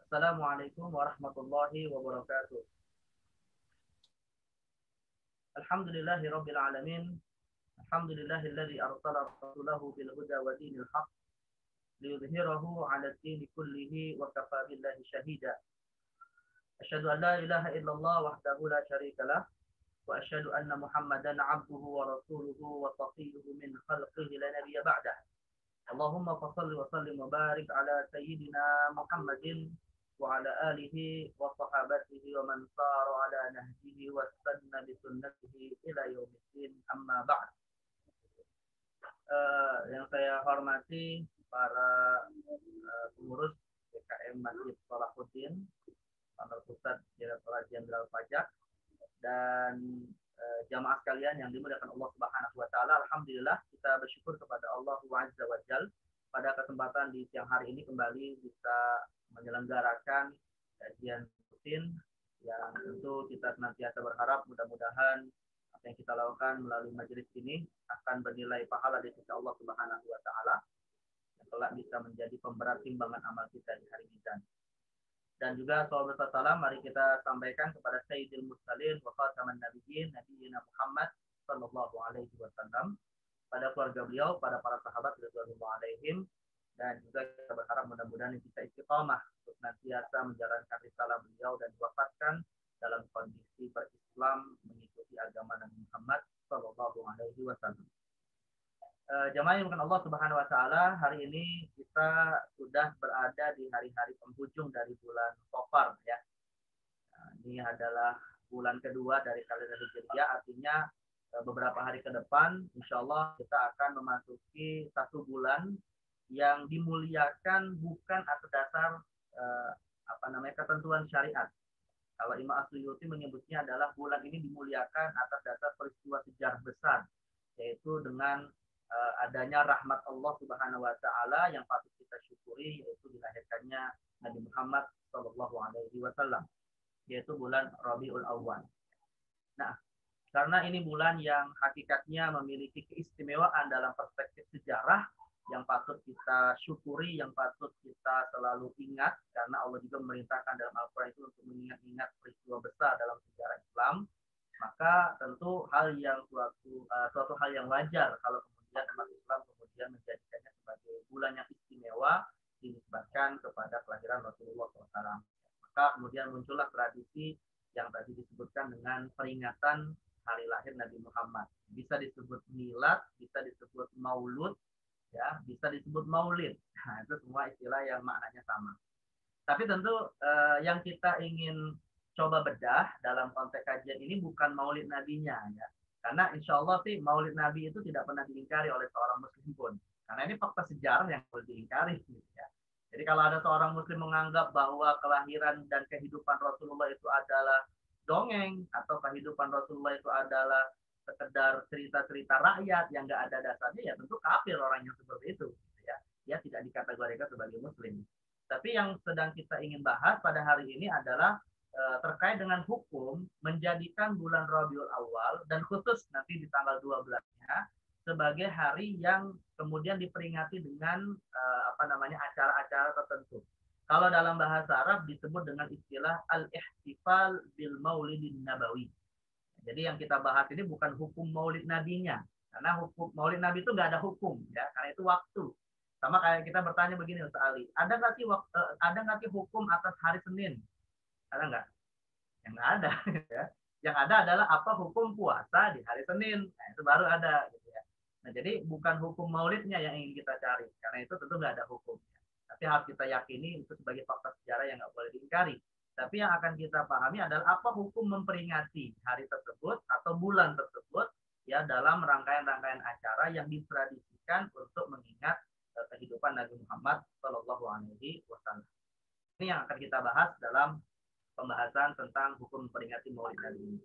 Assalamualaikum warahmatullahi wabarakatuh. Alhamdulillahi rabbil alamin. Alhamdulillahilladzi arsala rasulahu bil huda wa dinil haqq liyudhhirahu 'ala ad-din kullihi wa kafa billahi shahida. Asyhadu an la ilaha illallah wahdahu la syarika lah wa asyhadu anna Muhammadan 'abduhu wa rasuluhu wa safiyyuhu min khalqihi la nabiyya ba'dah. Allahumma fashalli wa sallim wa barik ala sayyidina Muhammadin wa ala alihi wa sahabatihi wa man sara ala nahjihi wa istanna bi sunnatihi ila yaumiddin, amma ba'd. Yang saya hormati para pengurus DKM Masjid Salahuddin, Kantor Pusat Direktorat Jenderal Pajak, dan jamaah sekalian yang dimuliakan Allah Subhanahu wa taala. Alhamdulillah kita bersyukur kepada Allah Azza wa Jalla pada kesempatan di siang hari ini kembali bisa menyelenggarakan kajian rutin yang tentu kita senantiasa berharap mudah-mudahan apa yang kita lakukan melalui majelis ini akan bernilai pahala di sisi Allah Subhanahu wa taala yang kelak bisa menjadi pemberat timbangan amal kita di hari mizan. Dan juga salawat salam mari kita sampaikan kepada Sayyidil Mursalin wa Khataman Nabiyyin Nabiyina Muhammad sallallahu alaihi wasallam, pada keluarga beliau, pada para sahabat radhiyallahu alaihim, dan juga kita berharap mudah-mudahan kita istiqamah untuk senantiasa menjalankan risalah beliau dan diwafatkan dalam kondisi berislam mengikuti agama Nabi Muhammad sallallahu alaihi wasallam. Jamaah yang Allah Subhanahu wa taala, hari ini kita sudah berada di hari-hari penghujung dari bulan Safar ya. Ini adalah bulan kedua dari kalender Hijriah, artinya beberapa hari ke depan insyaallah kita akan memasuki satu bulan yang dimuliakan bukan atas dasar ketentuan syariat. Kalau Imam As-Suyuti menyebutnya adalah bulan ini dimuliakan atas dasar peristiwa sejarah besar, yaitu dengan adanya rahmat Allah Subhanahu wa taala yang patut kita syukuri, yaitu dilahirkannya Nabi Muhammad sallallahu alaihi wasallam, yaitu bulan Rabiul Awwal. Nah, karena ini bulan yang hakikatnya memiliki keistimewaan dalam perspektif sejarah yang patut kita syukuri, yang patut kita selalu ingat, karena Allah juga memerintahkan dalam Al-Qur'an itu untuk mengingat-ingat peristiwa besar dalam sejarah Islam, maka tentu suatu hal yang wajar kalau kemudian umat Islam kemudian menjadikannya sebagai bulan yang istimewa dinisbatkan kepada kelahiran Rasulullah SAW. Maka kemudian muncullah tradisi yang tadi disebutkan dengan peringatan hari lahir Nabi Muhammad. Bisa disebut milad, bisa disebut maulud, ya, bisa disebut maulid. Nah, itu semua istilah yang maknanya sama. Tapi tentu yang kita ingin coba bedah dalam konteks kajian ini bukan maulid nabinya ya. Karena insya Allah sih maulid Nabi itu tidak pernah diingkari oleh seorang muslim pun. Karena ini fakta sejarah yang perlu diingkari. Ya. Jadi kalau ada seorang muslim menganggap bahwa kelahiran dan kehidupan Rasulullah itu adalah dongeng, atau kehidupan Rasulullah itu adalah sekedar cerita-cerita rakyat yang nggak ada dasarnya, ya tentu kafir orang yang seperti itu. Ya. Dia tidak dikategorikan sebagai muslim. Tapi yang sedang kita ingin bahas pada hari ini adalah terkait dengan hukum menjadikan bulan Rabiul Awal dan khusus nanti di tanggal 12-nya sebagai hari yang kemudian diperingati dengan acara-acara tertentu. Kalau dalam bahasa Arab disebut dengan istilah al-ihtifal bil maulidin nabawi. Jadi yang kita bahas ini bukan hukum maulid nabinya, karena hukum maulid nabi itu nggak ada hukum ya, karena itu waktu. Sama kayak kita bertanya begini Ustaz Ali, ada nggak sih hukum atas hari Senin? Ada nggak? Yang nggak ada. Ya. Yang ada adalah apa hukum puasa di hari Senin. Nah, itu baru ada. Gitu ya. Nah, jadi bukan hukum maulidnya yang ingin kita cari. Karena itu tentu nggak ada hukumnya. Tapi harus kita yakini itu sebagai fakta sejarah yang nggak boleh diingkari. Tapi yang akan kita pahami adalah apa hukum memperingati hari tersebut atau bulan tersebut ya dalam rangkaian-rangkaian acara yang ditradisikan untuk mengingat kehidupan Nabi Muhammad Shallallahu Alaihi Wasallam. Ini yang akan kita bahas dalam pembahasan tentang hukum memperingati Maulid Nabi ini.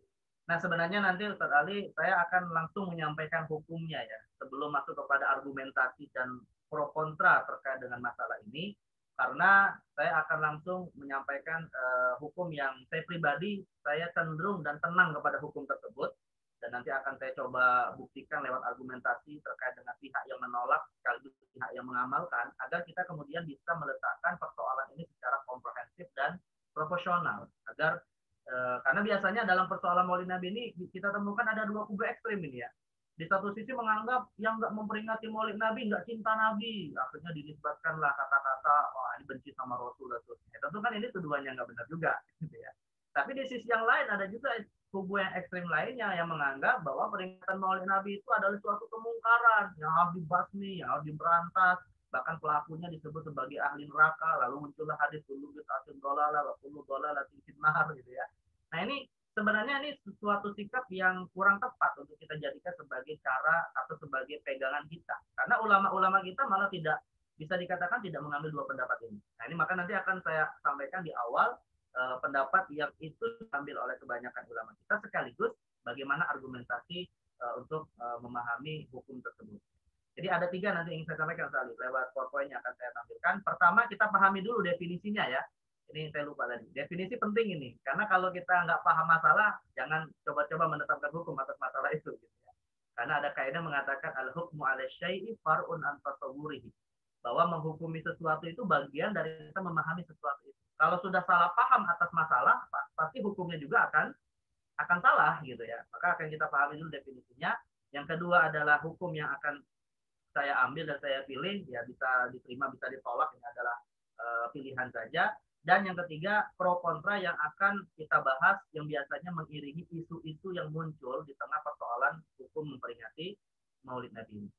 Nah, sebenarnya nanti Ustaz Ali saya akan langsung menyampaikan hukumnya ya, sebelum masuk kepada argumentasi dan pro kontra terkait dengan masalah ini, karena saya akan langsung menyampaikan hukum yang saya pribadi saya cenderung dan tenang kepada hukum tersebut, dan nanti akan saya coba buktikan lewat argumentasi terkait dengan pihak yang menolak sekaligus pihak yang mengamalkan, agar kita kemudian bisa meletakkan persoalan ini secara komprehensif proporsional agar karena biasanya dalam persoalan Maulid Nabi ini kita temukan ada dua kubu ekstrim ini ya. Di satu sisi menganggap yang nggak memperingati Maulid Nabi nggak cinta Nabi, akhirnya dinisbatkanlah kata-kata wah ini benci sama Rasul dan seterusnya. Tentu kan ini tuduhannya nggak benar juga, gitu ya. Tapi di sisi yang lain ada juga kubu yang ekstrim lainnya yang menganggap bahwa peringatan Maulid Nabi itu adalah suatu kemungkaran yang harus dibasmi, yang harus diberantas, bahkan pelakunya disebut sebagai ahli neraka, lalu muncullah hadis kullu bid'atin dhalalah wa kullu dhalalatin finnar gitu ya. Nah, ini sebenarnya ini suatu sikap yang kurang tepat untuk kita jadikan sebagai cara atau sebagai pegangan kita. Karena ulama-ulama kita malah tidak bisa dikatakan tidak mengambil dua pendapat ini. Nah, ini maka nanti akan saya sampaikan di awal pendapat yang itu diambil oleh kebanyakan ulama kita sekaligus bagaimana argumentasi untuk memahami hukum tersebut. Jadi ada tiga nanti yang saya sampaikan sekali lewat PowerPoint yang akan saya tampilkan. Pertama kita pahami dulu definisinya ya. Ini saya lupa tadi. Definisi penting ini karena kalau kita nggak paham masalah, jangan coba-coba menetapkan hukum atas masalah itu. Gitu ya. Karena ada kaidah mengatakan al-hukmu 'ala syai'i far'un an tasawwurihi. Bahwa menghukumi sesuatu itu bagian dari kita memahami sesuatu itu. Kalau sudah salah paham atas masalah, pasti hukumnya juga akan salah gitu ya. Maka akan kita pahami dulu definisinya. Yang kedua adalah hukum yang akan saya ambil dan saya pilih, ya bisa diterima, bisa ditolak, ini adalah pilihan saja. Dan yang ketiga, pro kontra yang akan kita bahas yang biasanya mengiringi isu-isu yang muncul di tengah persoalan hukum memperingati Maulid Nabi.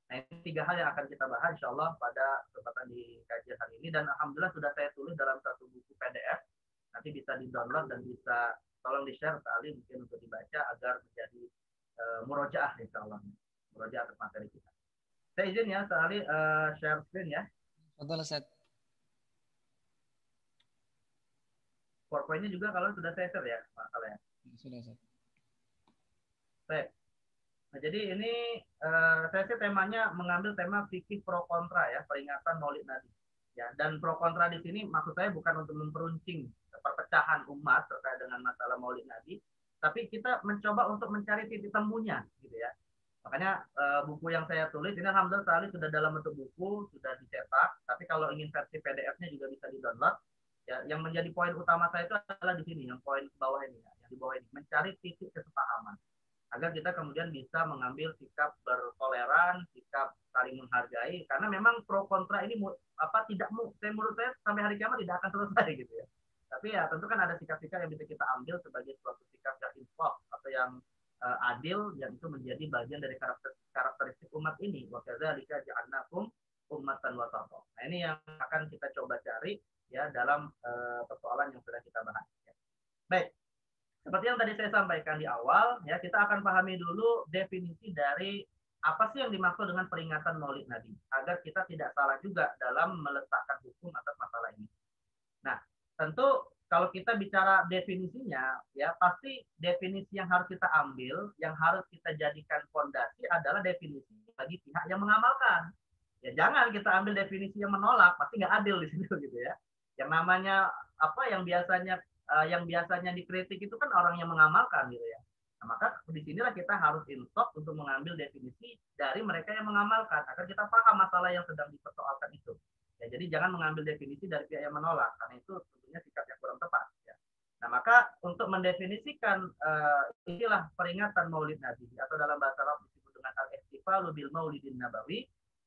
Nah, ini tiga hal yang akan kita bahas insya Allah pada kesempatan di kajian hari ini. Dan alhamdulillah sudah saya tulis dalam satu buku PDF. Nanti bisa di-download dan bisa tolong di-share sekali mungkin untuk dibaca agar menjadi murojaah insya Allah. Murojaah atas materi kita. Saya izin ya sekali share screen ya. Betul, Ustaz. PowerPoint-nya juga kalau sudah saya share ya, masalah ya. Sudah, Ustaz. Baik. Nah, jadi ini saya sih temanya mengambil tema fikih pro kontra ya, peringatan Maulid Nabi. Ya, dan pro kontra di sini maksud saya bukan untuk memperuncing perpecahan umat terkait dengan masalah Maulid Nabi, tapi kita mencoba untuk mencari titik temunya gitu ya. Makanya buku yang saya tulis ini alhamdulillah sekali sudah dalam bentuk buku, sudah dicetak, tapi kalau ingin versi PDF-nya juga bisa di-download. Ya, yang menjadi poin utama saya itu adalah di sini, yang poin bawah ini ya, yang di bawah ini, mencari titik kesepahaman agar kita kemudian bisa mengambil sikap bertoleran, sikap saling menghargai, karena memang pro kontra ini tidak menurut saya sampai hari kiamat tidak akan selesai gitu ya. Tapi ya tentu kan ada sikap-sikap yang bisa kita ambil sebagai suatu sikap yang insaf atau yang adil, yang itu menjadi bagian dari karakteristik umat ini. Wa kadzalika ja'alnakum ummatan wasata. Nah, ini yang akan kita coba cari ya dalam persoalan yang sudah kita bahas. Ya. Baik. Seperti yang tadi saya sampaikan di awal, ya kita akan pahami dulu definisi dari apa sih yang dimaksud dengan peringatan Maulid Nabi, agar kita tidak salah juga dalam meletakkan hukum atas masalah ini. Nah, tentu kalau kita bicara definisinya, ya pasti definisi yang harus kita ambil, yang harus kita jadikan fondasi adalah definisi bagi pihak yang mengamalkan. Ya jangan kita ambil definisi yang menolak, pasti nggak adil di situ gitu ya. Yang namanya apa yang biasanya dikritik itu kan orang yang mengamalkan gitu ya. Nah, maka di sinilah kita harus insaf untuk mengambil definisi dari mereka yang mengamalkan agar kita paham masalah yang sedang dipersoalkan itu. Ya, jadi jangan mengambil definisi dari pihak yang menolak karena itu tentunya sikap yang kurang tepat. Ya. Nah, maka untuk mendefinisikan inilah peringatan Maulid Nabi atau dalam bahasa Arab disebut dengan al-ihtifalu bil Maulidin Nabawi.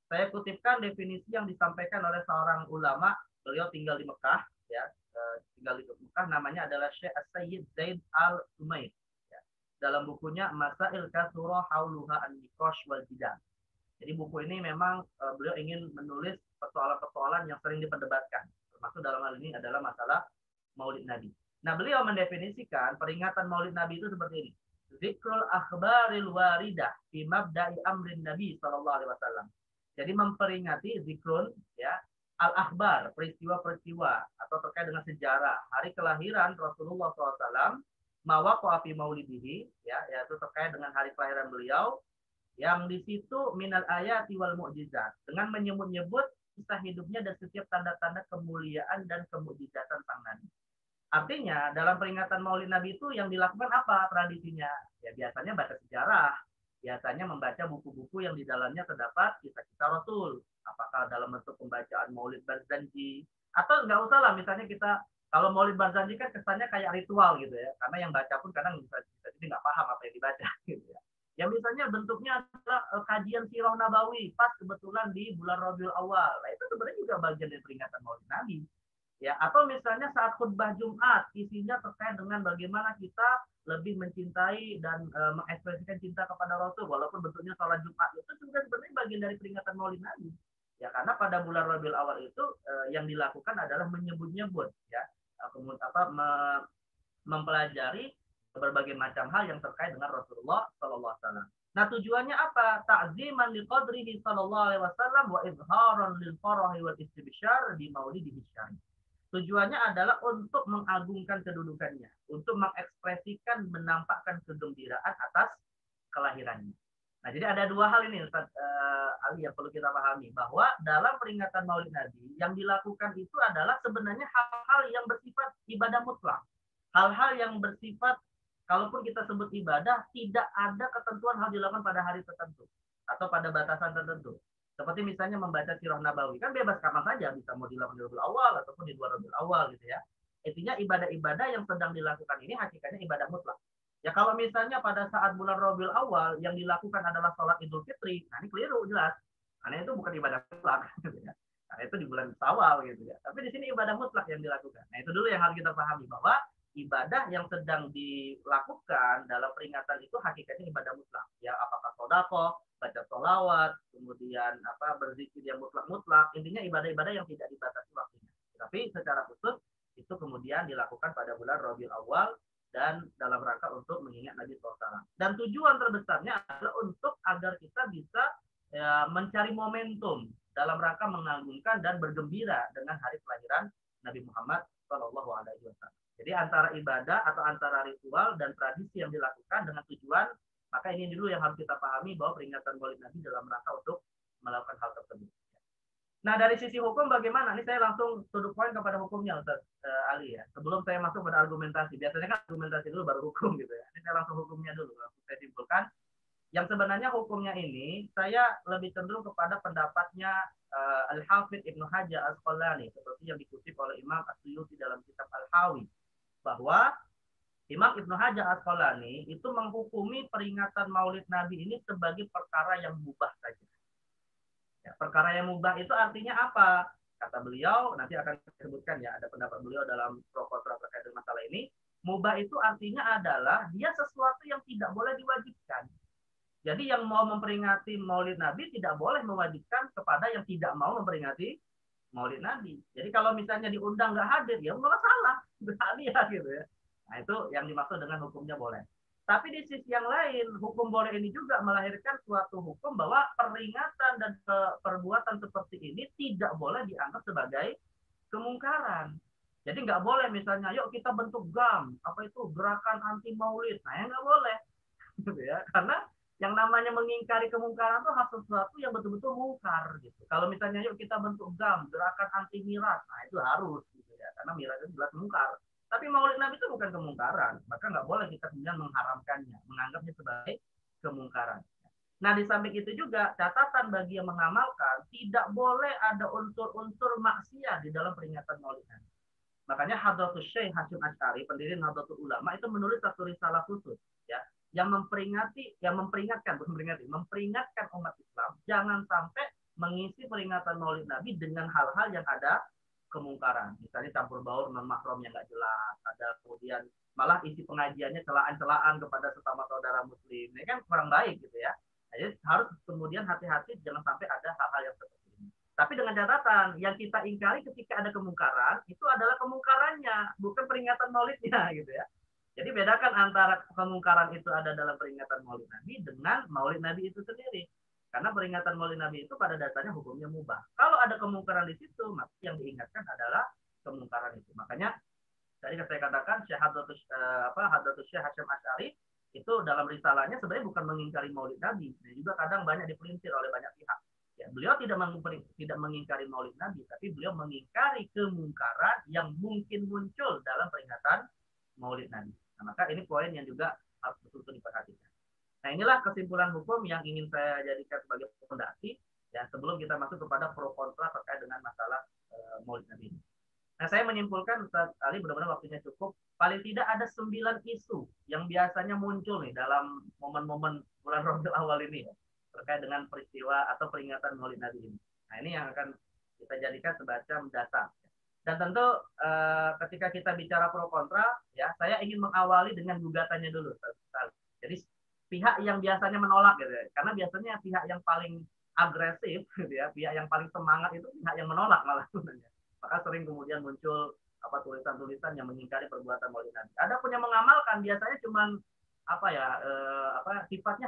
Saya kutipkan definisi yang disampaikan oleh seorang ulama, beliau tinggal di Mekah, ya. Tinggal di Mekah, namanya adalah Syekh As-Sayyid Zaid Al-Umaid. Ya. Dalam bukunya Masail Katsura Hauluha An-Niqash wal Jidal. Jadi buku ini memang beliau ingin menulis persoalan-persoalan yang sering diperdebatkan. Termasuk dalam hal ini adalah masalah Maulid Nabi. Nah, beliau mendefinisikan peringatan Maulid Nabi itu seperti ini. Zikrul akhbaril waridah fi mabda'i amrin Nabi sallallahu alaihi wasallam. Jadi memperingati zikrun ya al-akhbar, peristiwa-peristiwa atau terkait dengan sejarah hari kelahiran Rasulullah SAW, mawaqa'a fi maulidihi, ya, yaitu terkait dengan hari kelahiran beliau, yang di situ minal ayati wal mu'jizat, dengan menyebut-nyebut kisah hidupnya dan setiap tanda-tanda kemuliaan dan kemukjizatan sang Nabi. Artinya dalam peringatan Maulid Nabi itu yang dilakukan apa tradisinya? Ya biasanya baca sejarah, biasanya membaca buku-buku yang di dalamnya terdapat kisah-kisah Rasul. Apakah dalam bentuk pembacaan Maulid Barzanji, atau nggak usah lah misalnya kita Kalau Maulid Barzanji kan kesannya kayak ritual gitu ya, karena yang baca pun kadang bisa jadi nggak paham apa yang dibaca gitu ya. Ya misalnya bentuknya adalah kajian Sirah Nabawi pas kebetulan di bulan Rabiul Awal. Nah, itu sebenarnya juga bagian dari peringatan Maulid Nabi. Ya, atau misalnya saat khutbah Jumat isinya terkait dengan bagaimana kita lebih mencintai dan mengekspresikan cinta kepada Rasul walaupun bentuknya sholat Jumat itu juga sebenarnya bagian dari peringatan Maulid Nabi. Ya, karena pada bulan Rabiul Awal itu yang dilakukan adalah menyebut-nyebut ya, kemudian mempelajari berbagai macam hal yang terkait dengan Rasulullah Sallallahu Alaihi Wasallam. Nah tujuannya apa? Ta'ziman li qadrihi sallallahu alaihi wasallam wa izharan lil farahi wal istibsyar di maulidihi syarif. Tujuannya adalah untuk mengagungkan kedudukannya, untuk mengekspresikan, menampakkan kegembiraan atas kelahirannya. Nah, jadi ada dua hal ini Ustaz Ali yang perlu kita pahami, bahwa dalam peringatan Maulid Nabi yang dilakukan itu adalah sebenarnya hal-hal yang bersifat ibadah mutlak. Hal-hal yang bersifat, kalaupun kita sebut ibadah, tidak ada ketentuan hal dilakukan pada hari tertentu atau pada batasan tertentu. Seperti misalnya membaca Sirah Nabawi, kan bebas kapan saja, bisa mau dilakukan di Rabiul Awal ataupun di luar Rabiul Awal gitu ya. Intinya ibadah-ibadah yang sedang dilakukan ini hakikatnya ibadah mutlak. Ya kalau misalnya pada saat bulan Rabiul Awal yang dilakukan adalah sholat Idul Fitri, nah ini keliru jelas. Karena itu bukan ibadah mutlak gitu ya. Karena itu di bulan Syawal gitu ya. Tapi di sini ibadah mutlak yang dilakukan. Nah itu dulu yang harus kita pahami, bahwa ibadah yang sedang dilakukan dalam peringatan itu hakikatnya ibadah mutlak. Ya apakah sodako, baca sholawat, kemudian berzikir yang mutlak-mutlak, intinya ibadah-ibadah yang tidak dibatasi waktunya. Tapi secara khusus itu kemudian dilakukan pada bulan Rabiul Awal dan dalam rangka untuk mengingat Nabi SAW. Dan tujuan terbesarnya adalah untuk agar kita bisa mencari momentum dalam rangka mengagungkan dan bergembira dengan hari kelahiran Nabi Muhammad SAW. Jadi antara ibadah atau antara ritual dan tradisi yang dilakukan dengan tujuan, maka ini dulu yang harus kita pahami, bahwa peringatan Maulid Nabi dalam rangka untuk melakukan hal tersebut. Nah dari sisi hukum bagaimana? Ini saya langsung to the point kepada hukumnya Ustaz Ali ya. Sebelum saya masuk pada argumentasi, biasanya kan argumentasi dulu baru hukum gitu ya. Ini saya langsung hukumnya dulu, langsung saya simpulkan. Yang sebenarnya hukumnya ini saya lebih cenderung kepada pendapatnya Al-Hafidh Ibnu Hajar Asqalani, seperti yang dikutip oleh Imam As-Suyuti dalam kitab Al-Hawi, bahwa Imam Ibnu Hajar Asqalani itu menghukumi peringatan Maulid Nabi ini sebagai perkara yang mubah saja. Ya, perkara yang mubah itu artinya apa? Kata beliau, nanti akan disebutkan ya, ada pendapat beliau dalam proposal terkait dengan masalah ini. Mubah itu artinya adalah dia sesuatu yang tidak boleh diwajibkan. Jadi yang mau memperingati Maulid Nabi tidak boleh mewajibkan kepada yang tidak mau memperingati Maulid Nabi. Jadi kalau misalnya diundang nggak hadir, ya nggak masalah, nggak lihat gitu ya. Nah itu yang dimaksud dengan hukumnya boleh. Tapi di sisi yang lain, hukum boleh ini juga melahirkan suatu hukum bahwa peringatan dan perbuatan seperti ini tidak boleh dianggap sebagai kemungkaran. Jadi nggak boleh misalnya, yuk kita bentuk GAM, apa itu gerakan anti maulid. Nah ya nggak boleh, gitu ya. Karena yang namanya mengingkari kemungkaran itu hal sesuatu yang betul-betul mungkar gitu. Kalau misalnya yuk kita bentuk GAM, gerakan anti miras, nah itu harus gitu ya. Karena miras itu jelas mungkar. Tapi Maulid Nabi itu bukan kemungkaran, maka nggak boleh kita kemudian mengharamkannya, menganggapnya sebagai kemungkaran. Nah, di samping itu juga catatan bagi yang mengamalkan, tidak boleh ada unsur-unsur maksiat di dalam peringatan Maulid Nabi. Makanya Hadratus Syekh Hasyim Asy'ari, pendiri Nahdlatul Ulama, itu menulis satu risalah khusus ya, yang memperingatkan umat Islam jangan sampai mengisi peringatan Maulid Nabi dengan hal-hal yang ada kemungkaran, misalnya campur baur non mahram yang nggak jelas, ada kemudian malah isi pengajiannya celaan-celaan kepada sesama saudara muslim, ini kan kurang baik gitu ya. Jadi harus kemudian hati-hati jangan sampai ada hal-hal yang seperti ini. Tapi dengan catatan, yang kita ingkari ketika ada kemungkaran itu adalah kemungkarannya, bukan peringatan maulidnya gitu ya. Jadi bedakan antara kemungkaran itu ada dalam peringatan Maulid Nabi dengan Maulid Nabi itu sendiri. Karena peringatan Maulid Nabi itu pada dasarnya hukumnya mubah. Kalau ada kemungkaran di situ, maka yang diingatkan adalah kemungkaran itu. Makanya tadi saya katakan Syekh Hadratus Syekh Hasyim Asy'ari itu dalam risalahnya sebenarnya bukan mengingkari Maulid Nabi, dan juga kadang banyak dipelintir oleh banyak pihak. Ya, beliau tidak mengingkari Maulid Nabi, tapi beliau mengingkari kemungkaran yang mungkin muncul dalam peringatan Maulid Nabi. Nah, maka ini poin yang juga harus betul-betul diperhatikan. Nah, inilah kesimpulan hukum yang ingin saya jadikan sebagai fondasi ya sebelum kita masuk kepada pro kontra terkait dengan masalah Maulid Nabi ini. Nah, saya menyimpulkan, Ustaz Ali, benar-benar waktunya cukup. Paling tidak ada 9 isu yang biasanya muncul nih dalam momen-momen bulan Rabiul Awal ini ya, terkait dengan peristiwa atau peringatan Maulid Nabi ini. Nah, ini yang akan kita jadikan semacam dasar. Dan tentu ketika kita bicara pro kontra, ya, saya ingin mengawali dengan gugatannya dulu, Ustaz Ali. Jadi pihak yang biasanya menolak gitu ya. Karena biasanya pihak yang paling agresif gitu ya, pihak yang paling semangat itu pihak yang menolak malah sebenarnya. Maka sering kemudian muncul tulisan-tulisan yang mengingkari perbuatan Maulid Nabi. Ada pun yang mengamalkan biasanya cuma sifatnya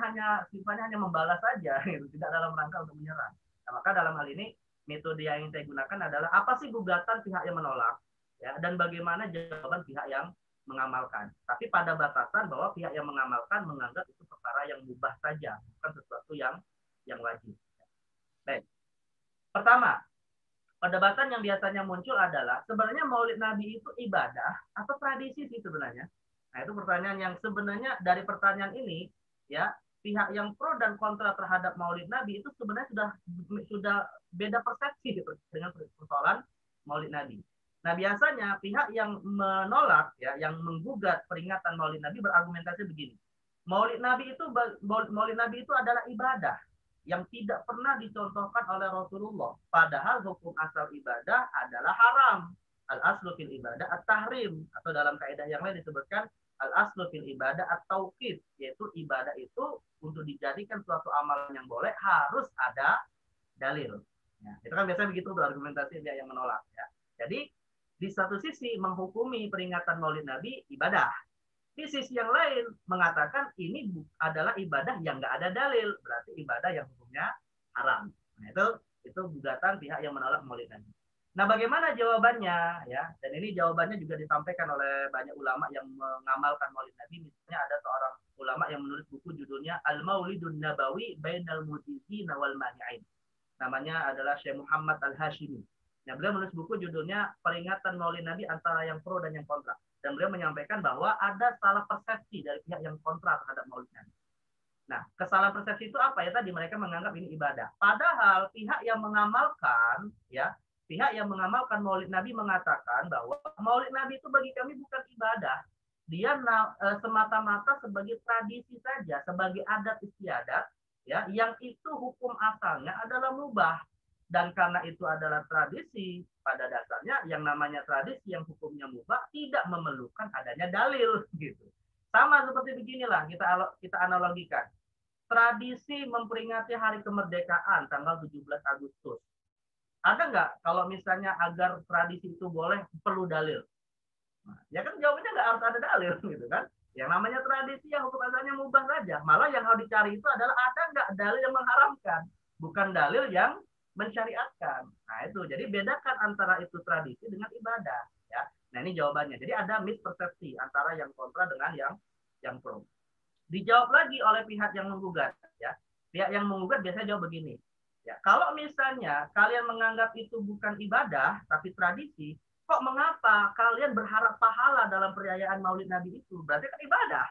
hanya membalas saja gitu, tidak dalam rangka untuk menyerang. Nah, maka dalam hal ini metode yang ingin saya gunakan adalah apa sih gugatan pihak yang menolak ya, dan bagaimana jawaban pihak yang mengamalkan. Tapi pada batasan bahwa pihak yang mengamalkan menganggap itu perkara yang mubah saja, bukan sesuatu yang wajib. Baik. Pertama, perdebatan yang biasanya muncul adalah sebenarnya Maulid Nabi itu ibadah atau tradisi sih sebenarnya. Nah, itu pertanyaan yang sebenarnya dari pertanyaan ini ya, pihak yang pro dan kontra terhadap Maulid Nabi itu sebenarnya sudah beda persepsi gitu dengan persoalan Maulid Nabi. Nah, biasanya pihak yang menolak ya, yang menggugat peringatan Maulid Nabi berargumentasi begini. Maulid Nabi itu adalah ibadah yang tidak pernah dicontohkan oleh Rasulullah. Padahal hukum asal ibadah adalah haram. Al-aslu fil ibadah at-tahrim. Atau dalam kaidah yang lain disebutkan al-aslu fil ibadah at-tauqid. Yaitu ibadah itu untuk dijadikan suatu amalan yang boleh harus ada dalil. Ya, itu kan biasanya begitu tuh argumentasi dia yang menolak. Ya. Jadi di satu sisi menghukumi peringatan Maulid Nabi ibadah. Di sisi yang lain mengatakan ini adalah ibadah yang nggak ada dalil, berarti ibadah yang hukumnya haram. Nah, itu gugatan pihak yang menolak Maulid Nabi. Nah, bagaimana jawabannya ya? Dan ini jawabannya juga disampaikan oleh banyak ulama yang mengamalkan Maulid Nabi. Misalnya ada seorang ulama yang menulis buku judulnya Al-Maulidun Nabawi Bainal Mujizina wal Mani'in. Namanya adalah Syekh Muhammad Al-Hashimi. Nah, beliau menulis buku judulnya Peringatan Maulid Nabi antara yang pro dan yang kontra. Dan beliau menyampaikan bahwa ada salah persepsi dari pihak yang kontra terhadap Maulid Nabi. Nah, kesalahan persepsi itu apa ya? Tadi mereka menganggap ini ibadah. Padahal pihak yang mengamalkan, ya, pihak yang mengamalkan Maulid Nabi mengatakan bahwa Maulid Nabi itu bagi kami bukan ibadah. Dia semata-mata sebagai tradisi saja, sebagai adat istiadat, ya, yang itu hukum asalnya adalah mubah. Dan karena itu adalah tradisi, pada dasarnya yang namanya tradisi yang hukumnya mubah tidak memerlukan adanya dalil gitu. Sama seperti beginilah kita analogikan. Tradisi memperingati hari kemerdekaan tanggal 17 Agustus. Ada nggak kalau misalnya agar tradisi itu boleh perlu dalil? Nah, ya kan jawabannya nggak harus ada dalil gitu kan. Yang namanya tradisi yang hukum asalnya mubah saja. Malah yang harus dicari itu adalah ada nggak dalil yang mengharamkan, bukan dalil yang mensyariatkan. Nah itu, jadi bedakan antara itu tradisi dengan ibadah. Ya, nah ini jawabannya. Jadi ada mispersepsi antara yang kontra dengan yang pro. Dijawab lagi oleh pihak yang menggugat. Ya, pihak yang menggugat biasanya jawab begini. Ya, kalau misalnya kalian menganggap itu bukan ibadah tapi tradisi, kok mengapa kalian berharap pahala dalam perayaan Maulid Nabi itu? Berarti kan ibadah.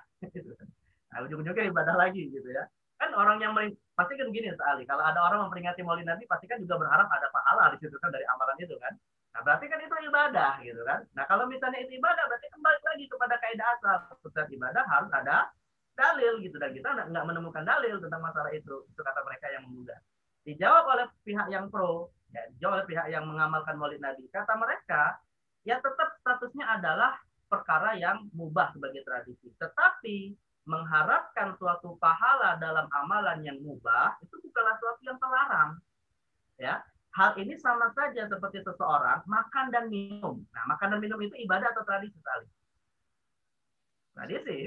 Nah, ujung-ujungnya ibadah lagi gitu ya. Kan orang yang pasti kan gini sekali. Kalau ada orang memperingati Maulid Nabi, pasti kan juga berharap ada pahala di situ kan dari amalan itu kan. Nah, berarti kan itu ibadah gitu kan. Nah, kalau misalnya itu ibadah, berarti kembali lagi kepada kaidah asal. Setiap ibadah harus ada dalil gitu, dan kita nggak menemukan dalil tentang masalah itu. Itu kata mereka yang menggugat. Dijawab oleh pihak yang pro, ya, dijawab oleh pihak yang mengamalkan Maulid Nabi. Kata mereka, ya tetap statusnya adalah perkara yang mubah sebagai tradisi. Tetapi mengharapkan suatu pahala dalam amalan yang mubah itu bukanlah suatu yang terlarang. Ya, hal ini sama saja seperti seseorang makan dan minum. Nah, makan dan minum itu ibadah atau tradisi sekali? Tradisi.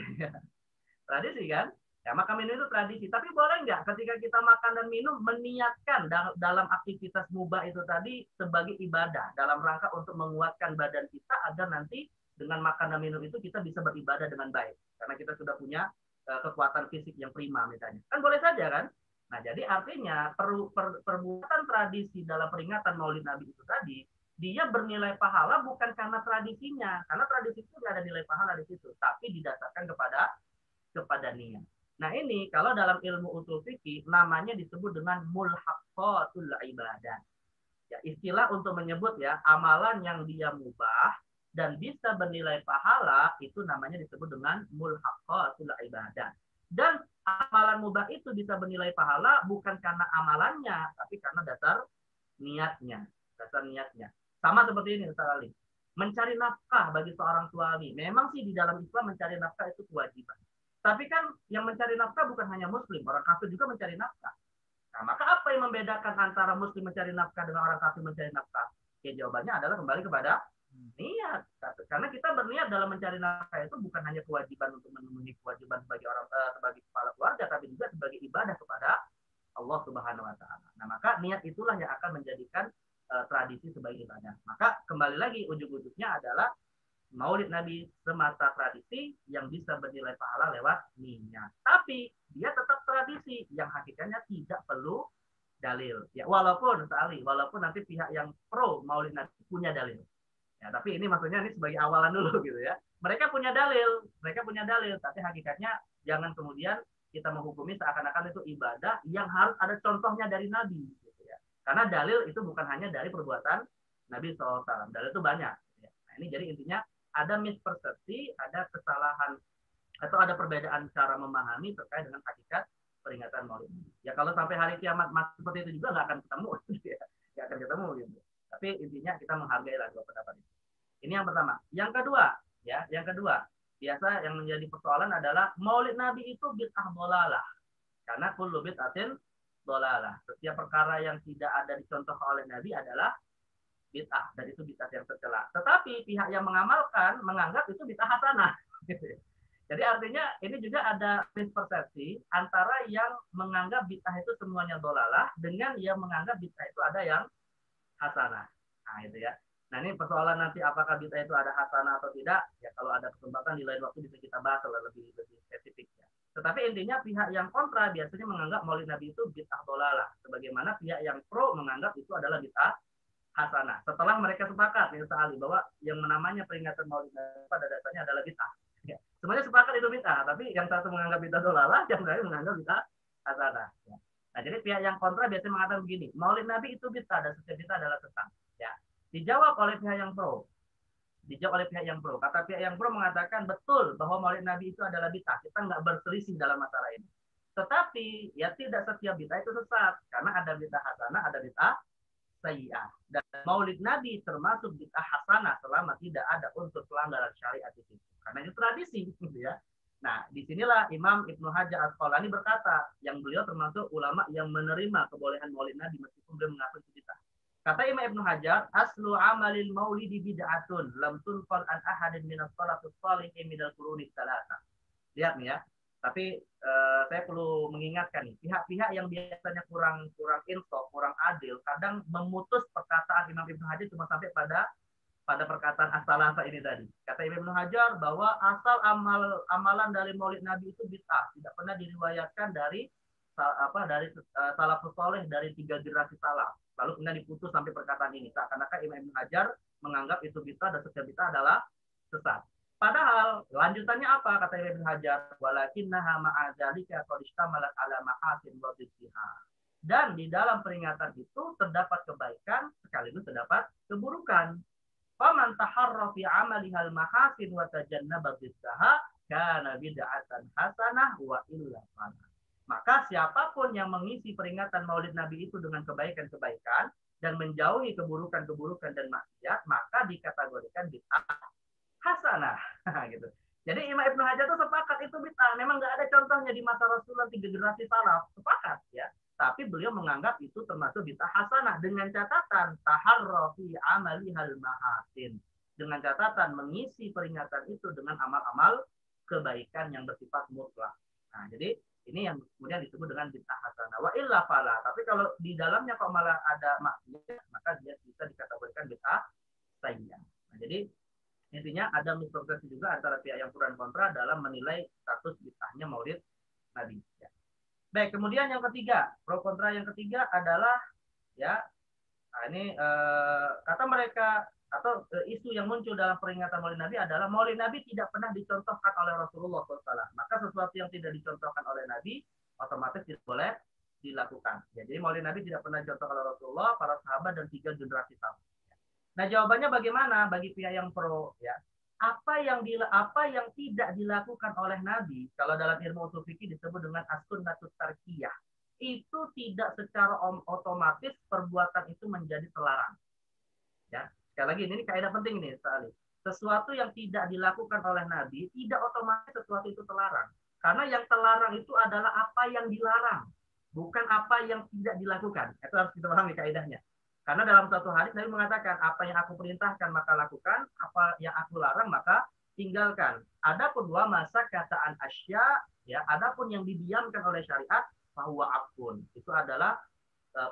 Tradisi kan? Ya, makan minum itu tradisi. Tapi boleh nggak ketika kita makan dan minum meniatkan dalam aktivitas mubah itu tadi sebagai ibadah dalam rangka untuk menguatkan badan kita agar nanti dengan makan dan minum itu kita bisa beribadah dengan baik. Karena kita sudah punya kekuatan fisik yang prima misalnya. Kan boleh saja kan? Nah, jadi artinya perbuatan tradisi dalam peringatan Maulid Nabi itu tadi, dia bernilai pahala bukan karena tradisinya. Karena tradisi itu nggak ada nilai pahala di situ. Tapi didasarkan kepada niat. Nah ini kalau dalam ilmu usul fikih namanya disebut dengan mulhaqqatul ibadah. Ya, istilah untuk menyebut ya amalan yang dia mubah dan bisa bernilai pahala itu namanya disebut dengan mulhaqqatul ibadah. Dan amalan mubah itu bisa bernilai pahala bukan karena amalannya, tapi karena dasar niatnya. Dasar niatnya. Sama seperti ini Ustaz Ali. Mencari nafkah bagi seorang suami. Memang sih di dalam Islam mencari nafkah itu kewajiban. Tapi kan yang mencari nafkah bukan hanya muslim, orang kafir juga mencari nafkah. Nah, maka apa yang membedakan antara muslim mencari nafkah dengan orang kafir mencari nafkah? Ya jawabannya adalah kembali kepada niat. Karena kita berniat dalam mencari nafkah itu bukan hanya kewajiban untuk memenuhi kewajiban sebagai orang sebagai kepala keluarga, tapi juga sebagai ibadah kepada Allah Subhanahu wa taala. Nah, maka niat itulah yang akan menjadikan tradisi sebagai ibadah. Maka kembali lagi ujung-ujungnya adalah Maulid Nabi semata tradisi yang bisa bernilai pahala lewat niat. Tapi dia tetap tradisi yang hakikatnya tidak perlu dalil. Ya, walaupun nanti pihak yang pro Maulid Nabi punya dalil. Ya, tapi ini maksudnya ini sebagai awalan dulu gitu ya. Mereka punya dalil, tapi hakikatnya jangan kemudian kita menghukumi seakan-akan itu ibadah yang harus ada contohnya dari Nabi. Gitu ya. Karena dalil itu bukan hanya dari perbuatan Nabi SAW. Dalil itu banyak. Nah, ini jadi intinya ada mispersepsi, ada kesalahan atau ada perbedaan cara memahami terkait dengan hakikat peringatan Maulid. Ya kalau sampai hari kiamat masih seperti itu juga nggak akan ketemu, ya. Nggak akan ketemu gitu. Tapi intinya kita menghargai lah dua pendapat itu. Ini yang pertama. Yang kedua, biasa yang menjadi persoalan adalah Maulid Nabi itu bid'ah dolalah. Karena kullu bid'atin dolalah. Setiap perkara yang tidak ada dicontohkan oleh Nabi adalah bid'ah, dan itu bid'ah yang tercela. Tetapi pihak yang mengamalkan menganggap itu bid'ah hasanah. Jadi artinya ini juga ada mispersepsi antara yang menganggap bid'ah itu semuanya dolalah dengan yang menganggap bid'ah itu ada yang hasanah. Nah itu ya. Nah ini persoalan nanti apakah bid'ah itu ada hasanah atau tidak. Ya kalau ada kesempatan di lain waktu bisa kita bahas lebih spesifik ya. Tetapi intinya pihak yang kontra biasanya menganggap Maulid Nabi itu bid'ah dolalah. Sebagaimana pihak yang pro menganggap itu adalah bid'ah hasanah. Setelah mereka sepakat ya Ali bahwa yang namanya peringatan Maulid Nabi pada dasarnya adalah bid'ah. Ya. Semuanya sepakat itu bid'ah, tapi yang satu menganggap bid'ah dolalah, yang lain menganggap bid'ah hasanah. Ya. Nah, jadi pihak yang kontra biasanya mengatakan begini, Maulid Nabi itu bid'ah dan setiap bid'ah adalah sesat. Ya. Dijawab oleh pihak yang pro. Kata pihak yang pro mengatakan betul bahwa Maulid Nabi itu adalah bid'ah. Kita nggak berselisih dalam masalah ini. Tetapi ya tidak setiap bid'ah itu sesat, karena ada bid'ah hasanah, ada bid'ah sayyi'ah. Dan Maulid Nabi termasuk bid'ah hasanah selama tidak ada unsur pelanggaran syariat itu. Karena itu tradisi, gitu ya. Nah, disinilah Imam Ibnu Hajar Asqalani berkata, yang beliau termasuk ulama yang menerima kebolehan Maulid Nabi meskipun beliau mengaku itu bid'ah. Kata Imam Ibnu Hajar, aslu amalil maulidi bid'atun lam tunqal an ahadin minas salafus shalihin minal quruni tsalatsa. Lihat nih ya. Tapi saya perlu mengingatkan nih, pihak-pihak yang biasanya kurang insaf, kurang adil, kadang memutus perkataan Imam Ibnu Hajar cuma sampai pada perkataan as-salasa ini tadi. Kata Imam Ibnu Hajar bahwa asal amalan dari Maulid Nabi itu bid'ah, tidak pernah diriwayatkan dari salafus saleh, dari 3 generasi salaf. Lalu kemudian diputus sampai perkataan ini. Seakan-akan Imam Ibnu Hajar menganggap itu bid'ah dan setiap bid'ah adalah sesat. Padahal lanjutannya apa kata Ibnu Hajar? Walakinnaha ma'adzalika qad ishtamalat ala mahasin wa dhiddiha. Dan di dalam peringatan itu terdapat kebaikan sekaligus terdapat keburukan. Faman taharra fi amalihal mahasin wa tajannaba dhiddaha kana bid'atan hasanah wa illa fana. Maka siapapun yang mengisi peringatan Maulid Nabi itu dengan kebaikan-kebaikan dan menjauhi keburukan-keburukan dan maksiat, maka dikategorikan bid'ah hasanah. Gitu. Jadi Imam Ibnu Hajar itu sepakat itu bid'ah. Memang nggak ada contohnya di masa Rasulullah 3 generasi salaf. Sepakat ya. Tapi beliau menganggap itu termasuk bid'ah hasanah dengan catatan taharra fi amalihal mahasin. Dengan catatan mengisi peringatan itu dengan amal-amal kebaikan yang bersifat mutlak. Nah, jadi ini yang kemudian disebut dengan bid'ah hasanah. Wa illa fala. Tapi kalau di dalamnya kok malah ada maksiat, maka dia bisa dikategorikan bid'ah sayyi'ah. Nah, jadi intinya ada mispersepsi juga antara pihak yang pro dan kontra dalam menilai status bid'ahnya Maulid Nabi. Ya. Baik, kemudian yang ketiga, pro kontra yang ketiga adalah ya, nah ini kata mereka atau isu yang muncul dalam peringatan Maulid Nabi adalah Maulid Nabi tidak pernah dicontohkan oleh Rasulullah SAW. Maka sesuatu yang tidak dicontohkan oleh Nabi otomatis tidak boleh dilakukan. Ya, jadi Maulid Nabi tidak pernah contoh oleh Rasulullah, para sahabat dan 3 generasi sahabat. Nah, jawabannya bagaimana bagi pihak yang pro? Ya, apa yang tidak dilakukan oleh Nabi, kalau dalam ilmu usul fikih disebut dengan as-sunnatut tarkiyah, itu tidak secara otomatis perbuatan itu menjadi terlarang. Ya, sekali lagi ini kaidah penting nih sekali. Sesuatu yang tidak dilakukan oleh Nabi tidak otomatis sesuatu itu terlarang. Karena yang terlarang itu adalah apa yang dilarang, bukan apa yang tidak dilakukan. Itu harus kita pahami kaidahnya. Karena dalam satu hadis Nabi mengatakan, apa yang aku perintahkan maka lakukan, apa yang aku larang maka tinggalkan. Adapun dua masa kataan asya, ya, adapun yang didiamkan oleh syariat, bahwa akun itu adalah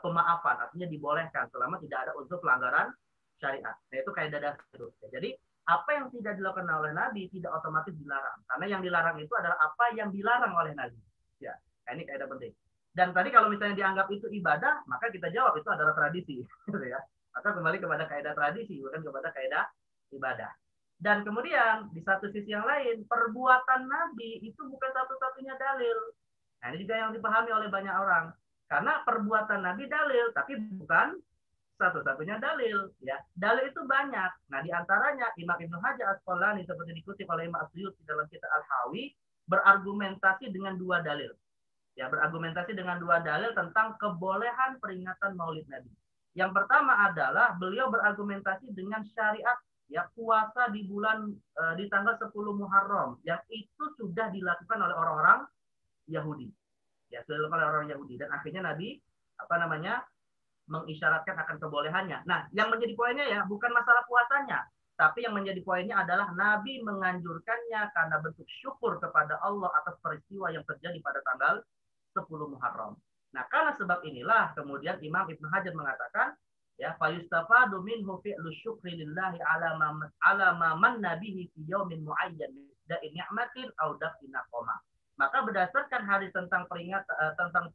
pemaafan, artinya dibolehkan selama tidak ada unsur pelanggaran syariat. Nah, itu kaidah dasar itu. Jadi apa yang tidak dilakukan oleh Nabi tidak otomatis dilarang. Karena yang dilarang itu adalah apa yang dilarang oleh Nabi. Ya, nah, ini kaidah penting. Dan tadi kalau misalnya dianggap itu ibadah, maka kita jawab itu adalah tradisi, gitu ya. Maka kembali kepada kaidah tradisi, bukan kepada kaidah ibadah. Dan kemudian di satu sisi yang lain, perbuatan Nabi itu bukan satu-satunya dalil. Nah, ini juga yang dipahami oleh banyak orang. Karena perbuatan Nabi dalil, tapi bukan satu-satunya dalil. Ya, dalil itu banyak. Nah, diantaranya Imam Ibnu Hajar Asqalani seperti dikutip oleh Imam Asyuti dalam kitab Al-Hawi berargumentasi dengan 2 dalil. Ya, berargumentasi dengan 2 dalil tentang kebolehan peringatan Maulid Nabi. Yang pertama adalah beliau berargumentasi dengan syariat ya puasa di bulan di tanggal 10 Muharram yang itu sudah dilakukan oleh orang-orang Yahudi. Ya, sudah dilakukan oleh orang Yahudi dan akhirnya Nabi mengisyaratkan akan kebolehannya. Nah, yang menjadi poinnya ya bukan masalah puasanya, tapi yang menjadi poinnya adalah Nabi menganjurkannya karena bentuk syukur kepada Allah atas peristiwa yang terjadi pada tanggal 10 Muharram. Nah, karena sebab inilah kemudian Imam Ibnu Hajar mengatakan ya fayustafadu minhu fi'lu syukri lillahi ala ma manna bihi fi yaumin muayyan da'in ni'matin aw dafin naqama. Maka berdasarkan hadis tentang tentang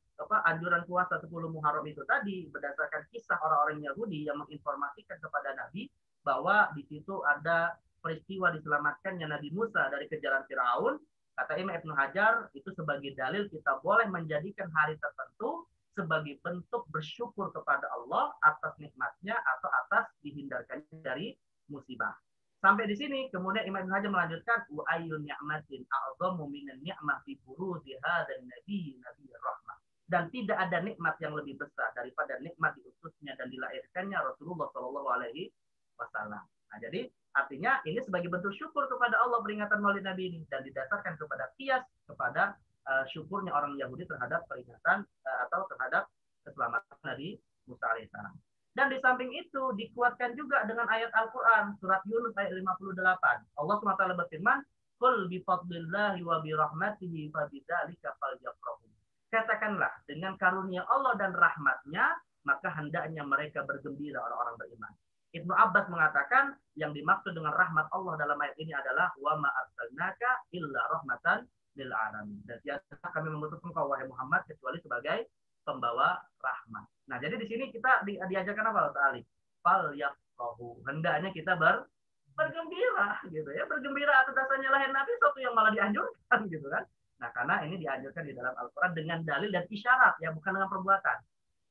anjuran puasa 10 Muharram itu tadi, berdasarkan kisah orang-orang Yahudi yang menginformasikan kepada Nabi bahwa di situ ada peristiwa diselamatkannya Nabi Musa dari kejaran Firaun, kata Imam Ibnu Hajar itu sebagai dalil kita boleh menjadikan hari tertentu sebagai bentuk bersyukur kepada Allah atas nikmatnya atau atas dihindarkannya dari musibah. Sampai di sini, kemudian Imam Ibnu Hajar melanjutkan wa ayyun ni'matin a'dhamu minan ni'mah fi buruzi hadzal nabi rahmah. Dan tidak ada nikmat yang lebih besar daripada nikmat diutusnya dan dilahirkannya Rasulullah Shallallahu alaihi wasallam. Nah, jadi artinya ini sebagai bentuk syukur kepada Allah peringatan Maulid Nabi ini dan didasarkan kepada qiyas kepada syukurnya orang Yahudi terhadap peringatan atau terhadap keselamatan Nabi Musa alaihissalam. Dan di samping itu dikuatkan juga dengan ayat Al-Quran surat Yunus ayat 58. Allah SWT berfirman, "Qul bi fadlillahi wa bi rahmatihi fa bidzalika falyafrahu." Katakanlah dengan karunia Allah dan rahmatnya maka hendaknya mereka bergembira orang-orang beriman. Ibnu Abbas mengatakan yang dimaksud dengan rahmat Allah dalam ayat ini adalah wa ma arsalnaka illa rahmatan lil alamin. Dan tiada kami mengutus engkau wahai Muhammad kecuali sebagai pembawa rahmat. Nah, jadi di sini kita diajarkan apa Ustaz Ali? Fal yafrahu. Hendaknya kita bergembira gitu ya. Bergembira atas dasarnya lahir Nabi sesuatu yang malah dianjurkan gitu kan. Nah, karena ini dianjurkan di dalam Al-Qur'an dengan dalil dan isyarat ya, bukan dengan perbuatan.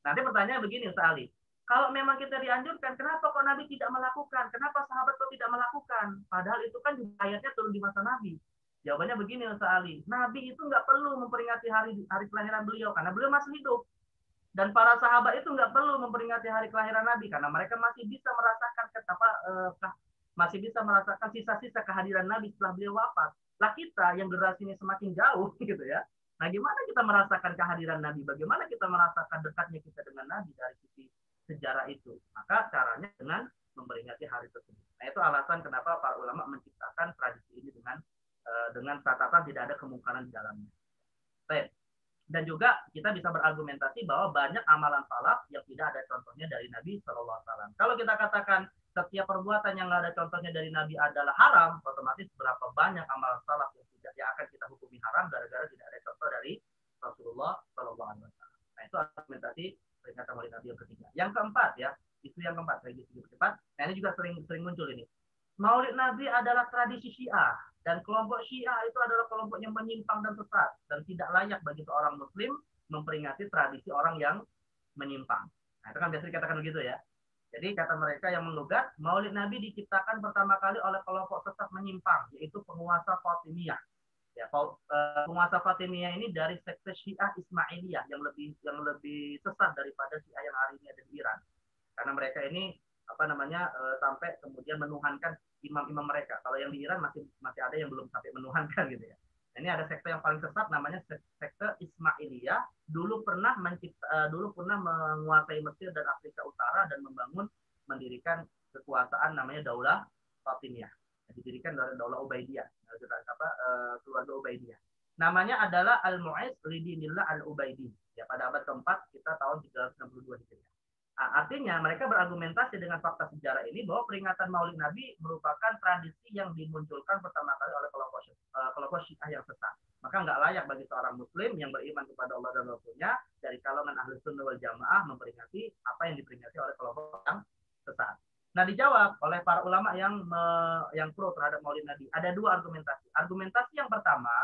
Nanti pertanyaan begini Ustaz Ali. Kalau memang kita dianjurkan, kenapa kok Nabi tidak melakukan? Kenapa sahabat kok tidak melakukan? Padahal itu kan ayatnya turun di masa Nabi. Jawabannya begini Ustaz Ali. Nabi itu nggak perlu memperingati hari kelahiran beliau karena beliau masih hidup. Dan para sahabat itu nggak perlu memperingati hari kelahiran Nabi karena mereka masih bisa merasakan sisa-sisa kehadiran Nabi setelah beliau wafat. Lah kita yang generasinya semakin jauh gitu ya. Nah, gimana kita merasakan kehadiran Nabi? Bagaimana kita merasakan dekatnya kita dengan Nabi dari sisi sejarah itu? Maka caranya dengan memperingati hari tersebut. Nah, itu alasan kenapa para ulama menciptakan tradisi ini dengan catatan tidak ada kemungkaran di dalamnya. Baik. Dan juga kita bisa berargumentasi bahwa banyak amalan salaf yang tidak ada contohnya dari Nabi Shallallahu Alaihi Wasallam. Kalau kita katakan setiap perbuatan yang nggak ada contohnya dari Nabi adalah haram, otomatis berapa banyak amalan salaf yang akan kita hukumi haram gara-gara tidak ada contoh dari Rasulullah Shallallahu Alaihi Wasallam. Nah, itu argumentasi peringatan Maulid Nabi yang ketiga. Yang keempat ya, isu yang keempat lagi sedikit cepat. Nah, ini juga sering muncul ini. Maulid Nabi adalah tradisi Syiah. Dan kelompok Syiah itu adalah kelompok yang menyimpang dan sesat dan tidak layak bagi seorang Muslim memperingati tradisi orang yang menyimpang. Nah, itu kan biasa dikatakan begitu ya. Jadi kata mereka yang menggugat, Maulid Nabi diciptakan pertama kali oleh kelompok sesat menyimpang, yaitu penguasa Fatimiyah. Ya, penguasa Fatimiyah ini dari sekte Syiah Ismailiyah yang lebih sesat daripada Syiah yang hari ini ada di Iran. Karena mereka ini sampai kemudian menuhankan imam-imam mereka. Kalau yang di Iran masih ada yang belum sampai menuhankan gitu ya. Nah, ini ada sekte yang paling sesat namanya sekte Ismailiyah. Dulu pernah menguasai Mesir dan Afrika Utara dan mendirikan kekuasaan namanya Daulah Fatimiyah. Didirikan dari Daulah Ubaidiyah, keluarga Ubaidiyah. Namanya adalah Al-Mu'izz Lidinillah Al-Ubaidi. Ya, pada abad keempat kita tahun 362 Hijriah. Nah, artinya mereka berargumentasi dengan fakta sejarah ini bahwa peringatan Maulid Nabi merupakan tradisi yang dimunculkan pertama kali oleh kelompok Syiah yang sesat. Maka nggak layak bagi seorang Muslim yang beriman kepada Allah dan Rasulnya dari kalangan ahli sunnah wal jamaah memperingati apa yang diperingati oleh kelompok yang sesat. Nah, dijawab oleh para ulama yang pro terhadap Maulid Nabi. Ada dua argumentasi. Argumentasi yang pertama,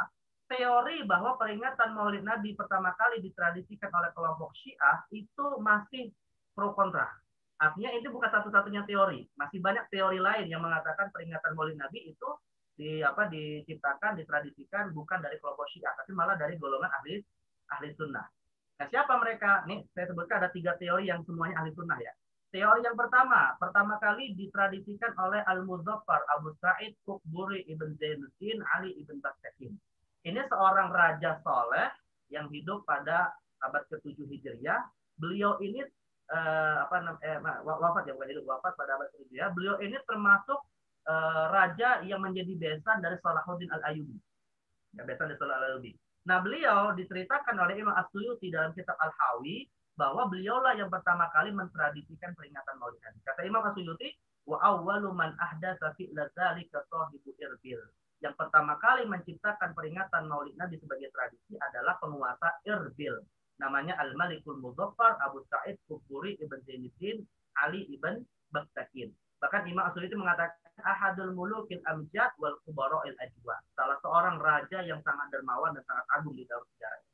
teori bahwa peringatan Maulid Nabi pertama kali ditradisikan oleh kelompok Syiah itu masih pro kontra. Artinya itu bukan satu-satunya teori. Masih banyak teori lain yang mengatakan peringatan Maulid Nabi itu diciptakan, ditradisikan bukan dari kelompok Syiah, tapi malah dari golongan ahli sunnah. Nah, siapa mereka? Nih, saya sebutkan ada 3 teori yang semuanya ahli sunnah ya. Teori yang pertama kali ditradisikan oleh Al-Muzaffar Abu Sa'id Qutburi Ibn Zainuddin Ali Ibn Baktakin. Ini seorang raja soleh yang hidup pada abad ke-7 Hijriah. Beliau ini wafat pada abad ke-7 ya. Beliau ini termasuk raja yang menjadi besan dari Salahuddin Al-Ayyubi. Ya, besan dari Salahuddin Al-Ayyubi. Nah, beliau diceritakan oleh Imam As-Suyuti dalam kitab Al-Hawi bahwa beliaulah yang pertama kali mentradisikan peringatan Maulid Nabi. Kata Imam As-Suyuti, wa awwalu man ahdatsa fi dzalika sahibu Irbil. Yang pertama kali menciptakan peringatan Maulid Nabi sebagai tradisi adalah penguasa Irbil. Namanya Al-Malikul Muzaffar Abu Sa'id Qutburi Ibn Zainuddin Ali Ibn Baktakin. Bahkan Imam As-Suyuti mengatakan ahadul mulukil amjad wal kubara'il ajwa. Salah seorang raja yang sangat dermawan dan sangat agung di dalam sejarah itu.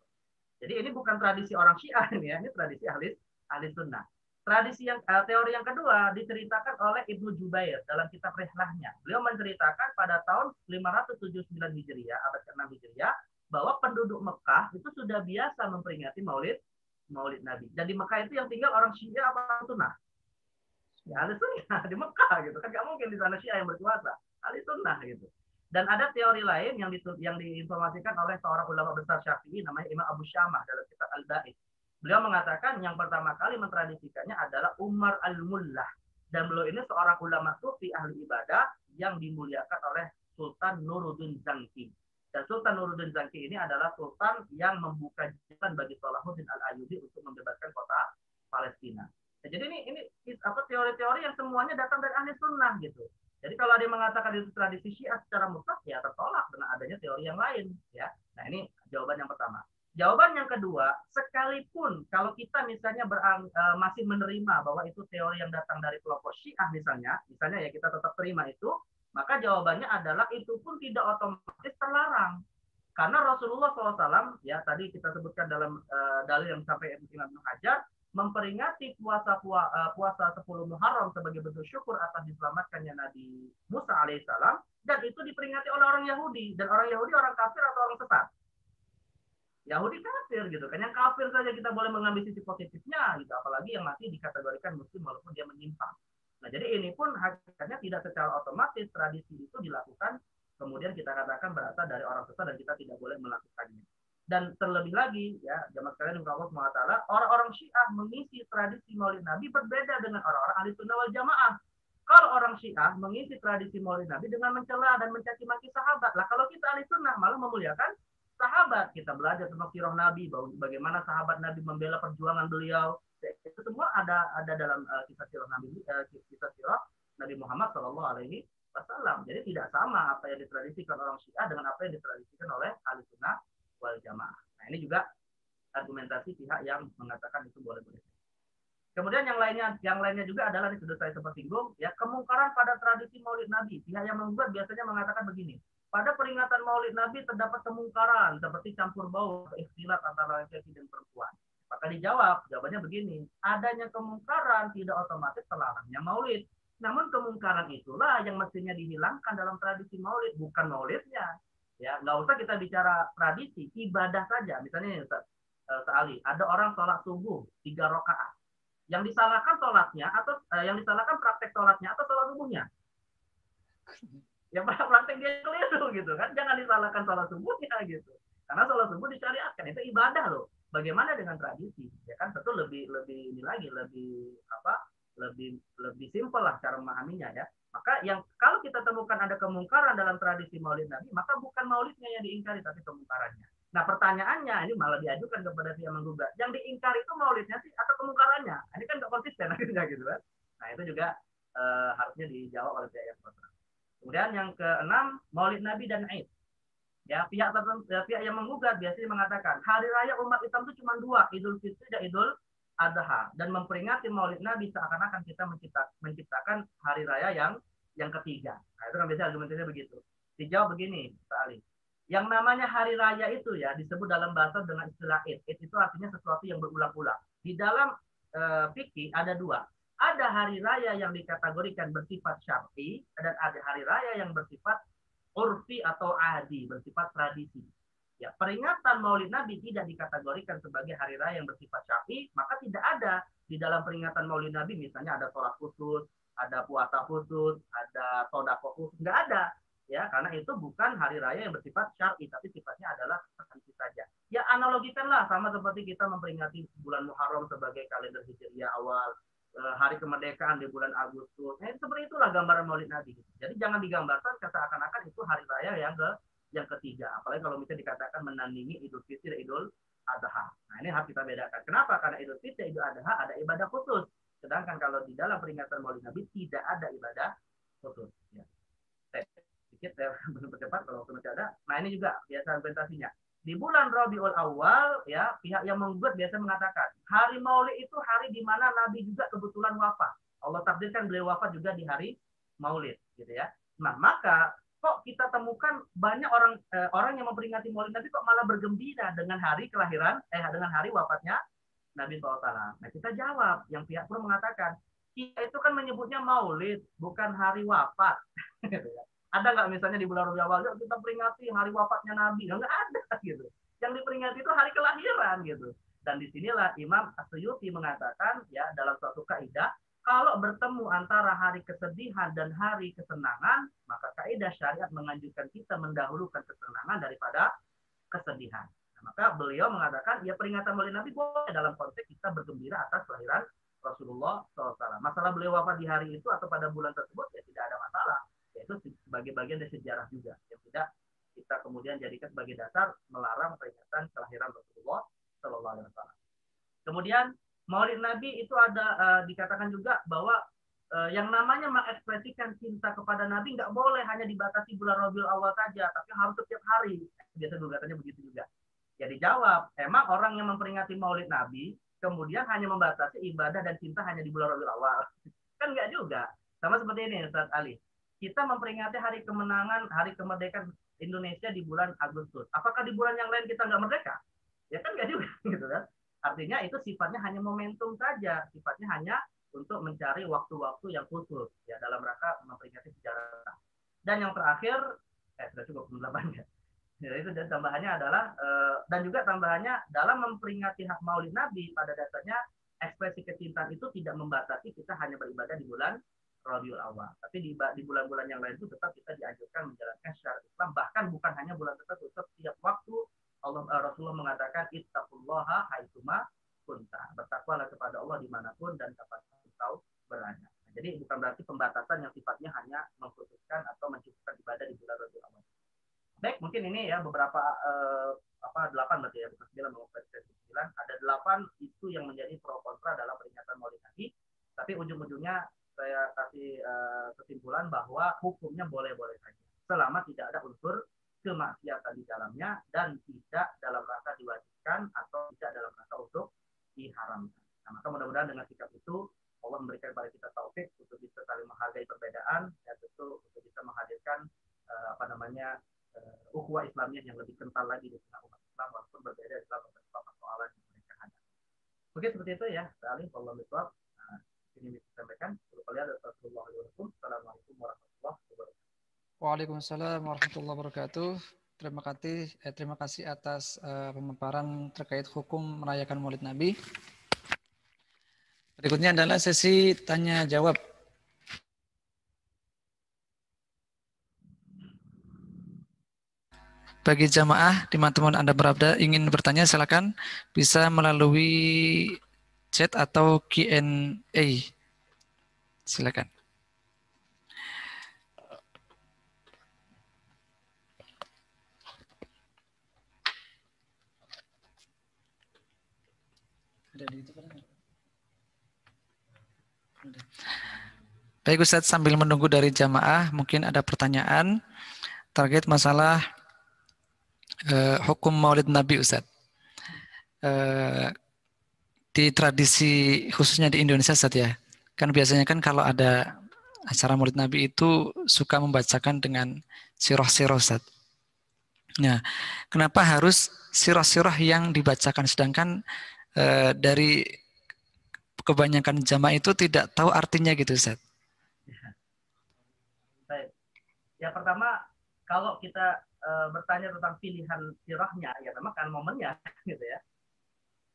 Jadi ini bukan tradisi orang Syiah ini ya, ini tradisi ahli sunnah. Teori yang kedua diceritakan oleh Ibnu Jubair dalam kitab Rihlahnya. Beliau menceritakan pada tahun 579 Hijriah, abad ke-6 Hijriah, bahwa penduduk Mekah itu sudah biasa memperingati Maulid Nabi. Dan di Mekah itu yang tinggal orang Syiah apa sunnah? Ya, ahli sunnah di Mekah gitu kan, nggak mungkin di sana Syiah yang berkuasa, ahli sunnah gitu. Dan ada teori lain yang diinformasikan oleh seorang ulama besar Syafi'i namanya Imam Abu Syamah dalam kitab Al-Ba'id. Beliau mengatakan yang pertama kali mentradisikannya adalah Umar Al-Mullah. Dan beliau ini seorang ulama sufi ahli ibadah yang dimuliakan oleh Sultan Nuruddin Zangki. Dan Sultan Nuruddin Zangki ini adalah sultan yang membuka jalan bagi Salahuddin Al-Ayyubi untuk membebaskan kota Palestina. Nah, jadi ini teori-teori yang semuanya datang dari ahli sunnah gitu. Jadi kalau ada yang mengatakan itu tradisi Syiah secara mutlak, ya tertolak dengan adanya teori yang lain ya. Nah, ini jawaban yang pertama. Jawaban yang kedua, sekalipun kalau kita misalnya masih menerima bahwa itu teori yang datang dari kelompok Syiah misalnya ya kita tetap terima itu, maka jawabannya adalah itu pun tidak otomatis terlarang. Karena Rasulullah SAW, ya tadi kita sebutkan dalam dalil yang sampai Imam Ibnu Hajar, memperingati puasa 10 Muharram sebagai bentuk syukur atas diselamatkannya Nabi Musa alaihissalam, dan itu diperingati oleh orang Yahudi. Dan orang Yahudi orang kafir atau orang sesat? Yahudi kafir gitu kan. Yang kafir saja kita boleh mengambil sisi positifnya gitu, apalagi yang masih dikategorikan muslim walaupun dia menyimpang. Nah, jadi ini pun hakikatnya tidak secara otomatis tradisi itu dilakukan kemudian kita katakan berasal dari orang sesat dan kita tidak boleh melakukannya. Dan terlebih lagi ya, jamaah sekalian Allah SWT, orang-orang Syiah mengisi tradisi Maulid Nabi berbeda dengan orang-orang ahli sunnah wal jamaah. Kalau orang Syiah mengisi tradisi Maulid Nabi dengan mencela dan mencaci maki sahabat. Lah kalau kita ahli sunnah malah memuliakan sahabat. Kita belajar tentang sirah Nabi, bagaimana sahabat Nabi membela perjuangan beliau. Itu semua ada dalam kisah sirah Nabi Muhammad SAW. Jadi tidak sama apa yang ditradisikan orang Syiah dengan apa yang ditradisikan oleh ahli sunnah wal jamaah. Nah, ini juga argumentasi pihak yang mengatakan itu boleh-boleh. Kemudian yang lainnya juga adalah, ini sudah saya sempat singgung ya, kemungkaran pada tradisi Maulid Nabi. Pihak yang membuat biasanya mengatakan begini, pada peringatan Maulid Nabi terdapat kemungkaran seperti campur bau atau ikhtilat antara laki-laki dan perempuan. Maka dijawab, jawabannya begini, adanya kemungkaran tidak otomatis terlarangnya Maulid. Namun kemungkaran itulah yang mestinya dihilangkan dalam tradisi Maulid, bukan Maulidnya. Ya, nggak usah kita bicara tradisi, ibadah saja. Misalnya Ustaz Ali, ada orang sholat subuh 3 rakaat. Yang disalahkan sholatnya atau yang disalahkan praktek sholatnya atau sholat subuhnya? Ya praktek dia keliru gitu kan, jangan disalahkan sholat subuhnya gitu, karena sholat subuh disyariatkan itu ibadah loh. Bagaimana dengan tradisi, ya kan tentu lebih ini lagi lebih apa lebih simpel lah cara memahaminya ya. Maka yang kalau kita temukan ada kemungkaran dalam tradisi Maulid Nabi, maka bukan maulidnya yang diingkari tapi kemungkarannya. Nah pertanyaannya ini malah diajukan kepada pihak menggugat, yang diingkari itu maulidnya sih atau kemungkarannya? Ini kan nggak konsisten akhirnya gitu kan. Nah itu juga harusnya dijawab oleh pihak yang berwenang. Kemudian yang keenam, Maulid Nabi dan Aid. Ya, pihak yang menggugat biasanya mengatakan hari raya umat Islam itu cuma dua, Idul Fitri dan Idul Adha, dan memperingati Maulid Nabi seakan-akan kita menciptakan hari raya yang ketiga. Nah, itu kan biasanya argumentasinya begitu. Dijawab begini, Pak Ali. Yang namanya hari raya itu ya disebut dalam bahasa dengan istilah Id. Id itu artinya sesuatu yang berulang-ulang. Di dalam fikih ada dua. Ada hari raya yang dikategorikan bersifat syar'i dan ada hari raya yang bersifat urfi atau adi, bersifat tradisi. Ya, peringatan Maulid Nabi tidak dikategorikan sebagai hari raya yang bersifat syar'i, maka tidak ada di dalam peringatan Maulid Nabi misalnya ada sholat khusus, ada puasa khusus, ada sodako khusus, nggak ada. Ya, karena itu bukan hari raya yang bersifat syar'i, tapi sifatnya adalah tradisi saja. Ya, analogikanlah sama seperti kita memperingati bulan Muharram sebagai kalender Hijriah awal, hari kemerdekaan di bulan Agustus. Nah, seperti itulah gambaran Maulid Nabi. Jadi jangan digambarkan seakan-akan itu hari raya yang ketiga. Apalagi kalau misalnya dikatakan menandingi Idul Fitri dan Idul Adha. Nah, ini harus kita bedakan. Kenapa? Karena Idul Fitri dan Idul Adha ada ibadah khusus. Sedangkan kalau di dalam peringatan Maulid Nabi tidak ada ibadah khusus. Ya. Sedikit saya belum bercepat kalau masih ada. Nah, ini juga biasa argumentasinya. Di bulan Rabiul Awal ya pihak yang menggugat biasa mengatakan hari Maulid itu hari di mana Nabi juga kebetulan wafat. Allah takdirkan beliau wafat juga di hari Maulid gitu ya. Nah, maka kok kita temukan banyak orang yang memperingati Maulid Nabi kok malah bergembira dengan hari kelahiran dengan hari wafatnya Nabi SAW. Nah, kita jawab, yang pihak pun mengatakan kita itu kan menyebutnya Maulid, bukan hari wafat. Ada nggak misalnya di bulan Rabiul Awal kita peringati hari wafatnya Nabi? Nggak ada gitu. Yang diperingati itu hari kelahiran gitu. Dan disinilah Imam As-Suyuti mengatakan ya dalam suatu kaidah kalau bertemu antara hari kesedihan dan hari kesenangan, maka kaidah syariat menganjurkan kita mendahulukan kesenangan daripada kesedihan. Nah, maka beliau mengatakan ya peringatan Maulid Nabi boleh dalam konteks kita bergembira atas kelahiran Rasulullah SAW. Masalah beliau wafat di hari itu atau pada bulan tersebut ya tidak ada masalah. Yaitu sebagai bagian dari sejarah juga yang tidak kita kemudian jadikan sebagai dasar melarang peringatan kelahiran Rasulullah SAW. Kemudian Maulid Nabi itu ada dikatakan juga bahwa yang namanya mengekspresikan cinta kepada Nabi nggak boleh hanya dibatasi bulan Rabiul Awal saja, tapi harus setiap hari. Biasa gugatannya begitu juga. Ya dijawab, emang orang yang memperingati Maulid Nabi kemudian hanya membatasi ibadah dan cinta hanya di bulan Rabiul Awal. Kan nggak juga. Sama seperti ini Ustaz Ali. Kita memperingati hari kemenangan, hari kemerdekaan Indonesia di bulan Agustus. Apakah di bulan yang lain kita nggak merdeka? Ya kan nggak juga gitu kan. Artinya itu sifatnya hanya momentum saja, sifatnya hanya untuk mencari waktu-waktu yang khusus ya dalam rangka memperingati sejarah. Dan yang terakhir, sudah cukup penjelasannya. Ya, itu dan tambahannya adalah dan juga tambahannya dalam memperingati hak Maulid Nabi pada dasarnya ekspresi kecintaan itu tidak membatasi kita hanya beribadah di bulan Rabiul Awal. Tapi di bulan-bulan yang lain itu tetap kita dianjurkan menjalankan syariat Islam, bahkan bukan hanya bulan tertentu, setiap waktu Rasulullah mengatakan ittaqullaha haitsuma kunta. Bertakwalah kepada Allah dimanapun dan kapanpun engkau berada. Nah, jadi bukan berarti pembatasan yang sifatnya hanya mengkhususkan atau mencukupkan ibadah di bulan Rabiul Awal. Baik, mungkin ini ya beberapa 8 berarti ya, bukan 9 mengoperasi 9. Ada 8 isu yang menjadi pro kontra dalam peringatan Maulid Nabi. Tapi ujung-ujungnya saya kasih kesimpulan bahwa hukumnya boleh-boleh saja. Selama tidak ada unsur kemaksiatan di dalamnya dan tidak dalam rangka diwajibkan atau tidak dalam rangka untuk diharamkan. Nah, maka mudah-mudahan dengan sikap itu Allah memberikan kepada kita taufik untuk bisa saling menghargai perbedaan dan tentu untuk bisa menghadirkan ukhuwah Islamnya yang lebih kental lagi di tengah umat Islam walaupun berbeda dalam beberapa persoalan yang mereka hadapi. Oke, seperti itu ya. Saling Allah miswab. Ini disampaikan. Assalamualaikum warahmatullahi wabarakatuh. Waalaikumsalam warahmatullahi wabarakatuh. Terima kasih atas pemaparan terkait hukum merayakan Maulid Nabi. Berikutnya adalah sesi tanya jawab. Bagi jamaah teman-teman Anda berada ingin bertanya silakan bisa melalui chat atau Q&A. Silakan. Baik Ustadz, sambil menunggu dari jamaah mungkin ada pertanyaan terkait masalah hukum Maulid Nabi Ustadz. Di tradisi khususnya di Indonesia Ustadz ya, kan biasanya kan kalau ada acara Maulid Nabi itu suka membacakan dengan sirah-sirah Ustadz. Nah, kenapa harus sirah-sirah yang dibacakan sedangkan dari kebanyakan jamaah itu tidak tahu artinya gitu Ustadz? Baik. Ya pertama, kalau kita bertanya tentang pilihan sirahnya, ya memang kan momennya, gitu ya.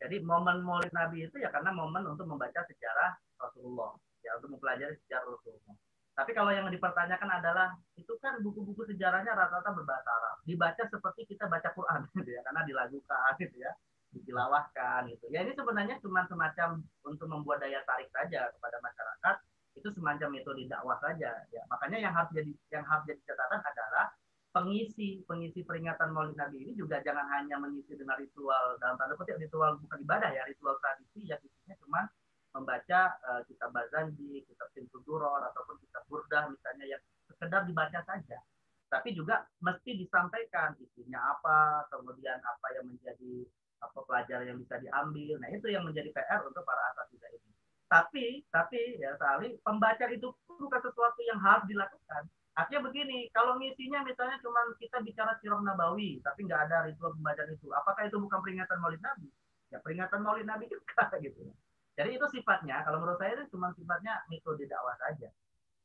Jadi momen Maulid Nabi itu ya karena momen untuk membaca sejarah Rasulullah, ya untuk mempelajari sejarah Rasulullah. Tapi kalau yang dipertanyakan adalah itu kan buku-buku sejarahnya rata-rata berbahasa Arab, dibaca seperti kita baca Quran, gitu ya, karena dilagukan, gitu ya, ditilawahkan, gitu. Ya ini sebenarnya cuma semacam untuk membuat daya tarik saja kepada masyarakat. Itu semacam metode dakwah saja, ya. Makanya yang harus jadi catatan adalah pengisi peringatan Maulid Nabi ini juga jangan hanya mengisi dengan ritual dalam tanda kutip ritual bukan ibadah ya, ritual tradisi yang isinya cuma membaca kitab Bazanji, kitab Simtuduror ataupun kitab Burdah misalnya yang sekedar dibaca saja. Tapi juga mesti disampaikan isinya apa, kemudian apa yang menjadi apa pelajaran yang bisa diambil. Nah, itu yang menjadi PR untuk para asatidzah ini. Tapi ya Sali, pembaca itu bukan sesuatu yang harus dilakukan. Artinya begini, kalau misinya misalnya cuma kita bicara sirah nabawi, tapi nggak ada ritual pembacaan itu, apakah itu bukan peringatan Maulid Nabi? Ya peringatan Maulid Nabi juga gitu. Jadi itu sifatnya, kalau menurut saya itu cuma sifatnya metode dakwah saja.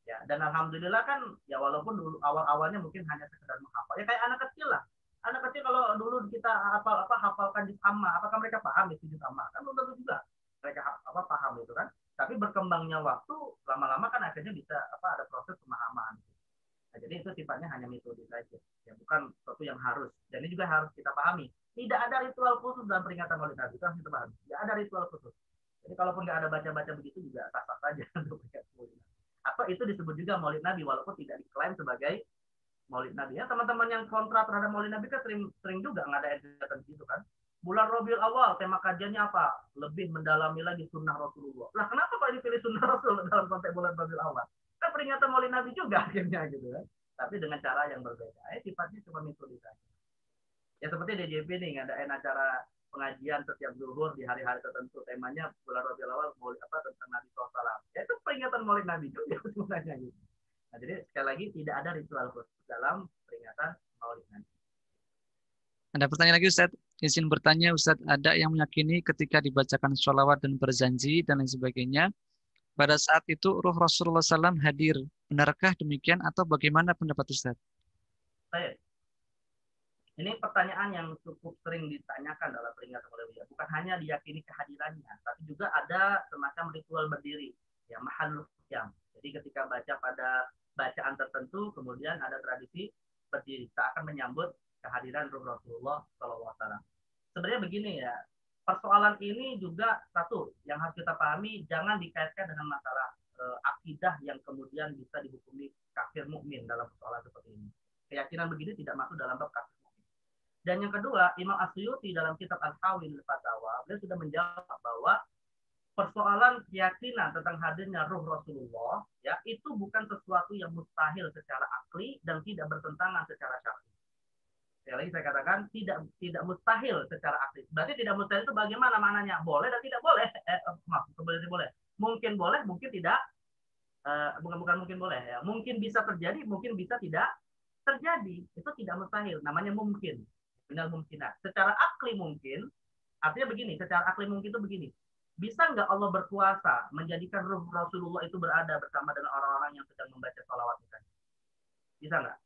Ya, dan alhamdulillah kan ya walaupun dulu awal-awalnya mungkin hanya sekedar menghafal. Ya kayak anak kecil lah. Anak kecil kalau dulu kita hafalkan juz amma, apakah mereka paham itu juz amma? Kan belum tentu juga mereka paham itu kan. Tapi berkembangnya waktu lama-lama kan akhirnya bisa ada proses pemahaman. Nah, jadi itu sifatnya hanya metode saja, ya bukan sesuatu yang harus. Dan ini juga harus kita pahami. Tidak ada ritual khusus dalam peringatan Maulid Nabi, itu harus kita pahami. Tidak ada ritual khusus. Jadi kalaupun nggak ada baca-baca begitu juga sah-sah saja untuk peringatan Maulid Nabi. Atau itu disebut juga Maulid Nabi walaupun tidak diklaim sebagai Maulid Nabi. Ya teman-teman yang kontra terhadap Maulid Nabi kan sering juga ngadain kegiatan gitu kan. Bulan Rabiul Awal tema kajiannya apa? Lebih mendalami lagi sunnah Rasulullah. Lah kenapa Pak dipilih sunnah Rasul dalam konteks bulan Rabiul Awal? Kan peringatan Maulid Nabi juga akhirnya gitu kan. Tapi dengan cara yang berbeda. Sifatnya cuma metode saja. Ya seperti DJP nih ngadain acara pengajian setiap zuhur di hari-hari tertentu, temanya bulan Rabiul Awal Maulid tentang Nabi SAW. Ya itu peringatan Maulid Nabi juga sebenarnya gitu. Nah, jadi sekali lagi tidak ada ritual khusus dalam peringatan Maulid Nabi. Ada pertanyaan lagi Ustadz? Izin bertanya Ustadz, ada yang meyakini ketika dibacakan sholawat dan berjanji dan lain sebagainya, pada saat itu ruh Rasulullah SAW hadir. Benarkah demikian atau bagaimana pendapat Ustadz? Baik. Ini pertanyaan yang cukup sering ditanyakan dalam peringatan Maulid. Bukan hanya diyakini kehadirannya, tapi juga ada semacam ritual berdiri, ya mahallul qiyam. Jadi ketika baca pada bacaan tertentu, kemudian ada tradisi berdiri seakan menyambut kehadiran ruh Rasulullah SAW. Sebenarnya begini ya, persoalan ini juga satu yang harus kita pahami, jangan dikaitkan dengan masalah akidah yang kemudian bisa dihukumi kafir mukmin dalam persoalan seperti ini. Keyakinan begini tidak masuk dalam bab kafir. Dan yang kedua, Imam Asyuti dalam kitab Al-Hawil Fatawa, beliau sudah menjawab bahwa persoalan keyakinan tentang hadirnya ruh Rasulullah ya itu bukan sesuatu yang mustahil secara akli dan tidak bertentangan secara syar'i. Sekali lagi saya katakan tidak mustahil secara akli. Berarti tidak mustahil itu bagaimana maknanya? Boleh dan tidak boleh. Boleh. Mungkin boleh, mungkin tidak. Bukan mungkin boleh ya. Mungkin bisa terjadi, mungkin bisa tidak terjadi, itu tidak mustahil, namanya mungkin. Benar mungkinat. Secara akli mungkin, artinya begini, secara akli mungkin itu begini. Bisa nggak Allah berkuasa menjadikan ruh Rasulullah itu berada bersama dengan orang-orang yang sedang membaca salawat misalnya? Bisa nggak?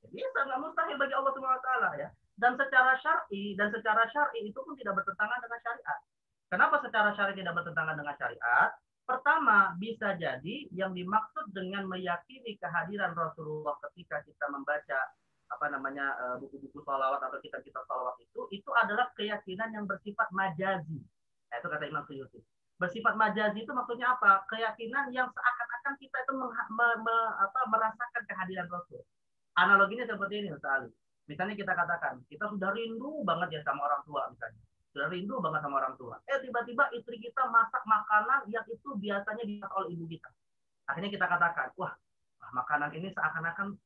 Ya, bisa, nggak mustahil bagi Allah Subhanahu Wa Taala ya. Dan secara syar'i itu pun tidak bertentangan dengan syariat. Kenapa secara syar'i tidak bertentangan dengan syariat? Pertama, bisa jadi yang dimaksud dengan meyakini kehadiran Rasulullah ketika kita membaca buku-buku salawat atau kitab-kitab salawat itu adalah keyakinan yang bersifat majazi. Nah, itu kata Imam Suyuti. Bersifat majazi itu maksudnya apa? Keyakinan yang seakan-akan kita itu merasakan kehadiran Rasul. Analoginya seperti ini, Ustaz Ali. Misalnya kita katakan, kita sudah rindu banget ya sama orang tua misalnya. Sudah rindu banget sama orang tua. Tiba-tiba istri kita masak makanan yang itu biasanya dimasak oleh ibu kita. Akhirnya kita katakan, wah, makanan ini seakan-akan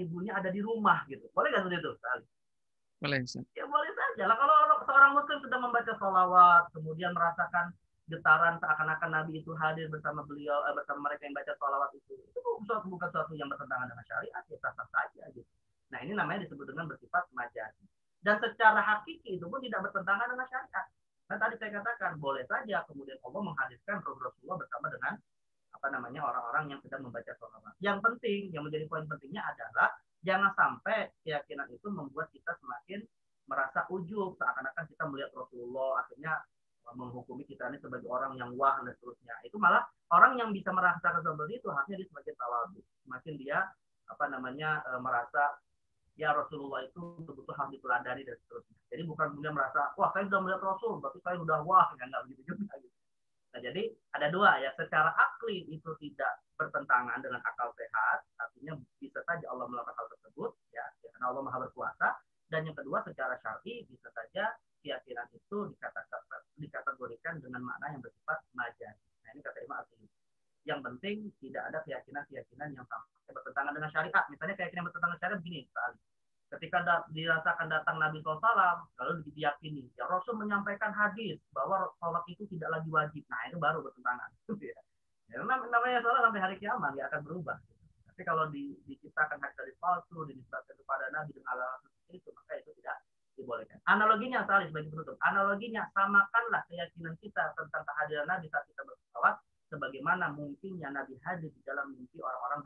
ibunya ada di rumah gitu. Boleh nggak seperti itu, Ustaz Ali? Boleh. Ya boleh saja lah. Kalau seorang muslim sudah membaca sholawat, kemudian merasakan getaran seakan-akan Nabi itu hadir bersama beliau, bersama mereka yang baca sholawat itu bukan suatu yang bertentangan dengan syariat, ya sah-sah saja gitu. Nah ini namanya disebut dengan bersifat majazi. Dan secara hakiki itu pun tidak bertentangan dengan syariat. Nah tadi saya katakan boleh saja kemudian Allah menghadirkan Rasulullah bersama dengan orang-orang yang sedang membaca sholawat. Yang penting, yang menjadi poin pentingnya adalah jangan sampai keyakinan itu membuat kita semakin merasa ujub, seakan-akan kita melihat Rasulullah, akhirnya menghukumi kita ini sebagai orang yang wah dan seterusnya. Itu malah orang yang bisa merasakan seperti itu harusnya dia semakin tawadhu, semakin dia merasa ya Rasulullah itu betul-betul harus diteladani dan seterusnya. Jadi bukan kemudian merasa wah saya sudah melihat Rasul, berarti saya sudah wah, nggak begitu juga gitu. Nah, jadi ada dua ya, secara akli itu tidak bertentangan dengan akal sehat, artinya bisa saja Allah melakukan hal tersebut, ya karena Allah Maha berkuasa. Dan yang kedua, secara syar'i bisa saja keyakinan itu dikategorikan dengan makna yang bersifat majaz. Nah, ini kata Imam Asy'ari. Yang penting tidak ada keyakinan-keyakinan yang sampai bertentangan dengan syariat. Misalnya keyakinan bertentangan dengan syariat begini, ketika dirasakan datang Nabi SAW, lalu diyakini, ya Rasul menyampaikan hadis bahwa sholat itu tidak lagi wajib. Nah itu baru bertentangan. Ya, namanya sholat sampai hari kiamat nggak akan berubah. Tapi kalau diciptakan hadis palsu, dinisbatkan kepada Nabi dengan alasan itu, maka itu tidak dibolehkan. Analoginya, Salih sebagai penutup, analoginya samakanlah keyakinan kita tentang kehadiran Nabi saat kita bersolawat, sebagaimana mungkinnya Nabi hadir di dalam mimpi orang-orang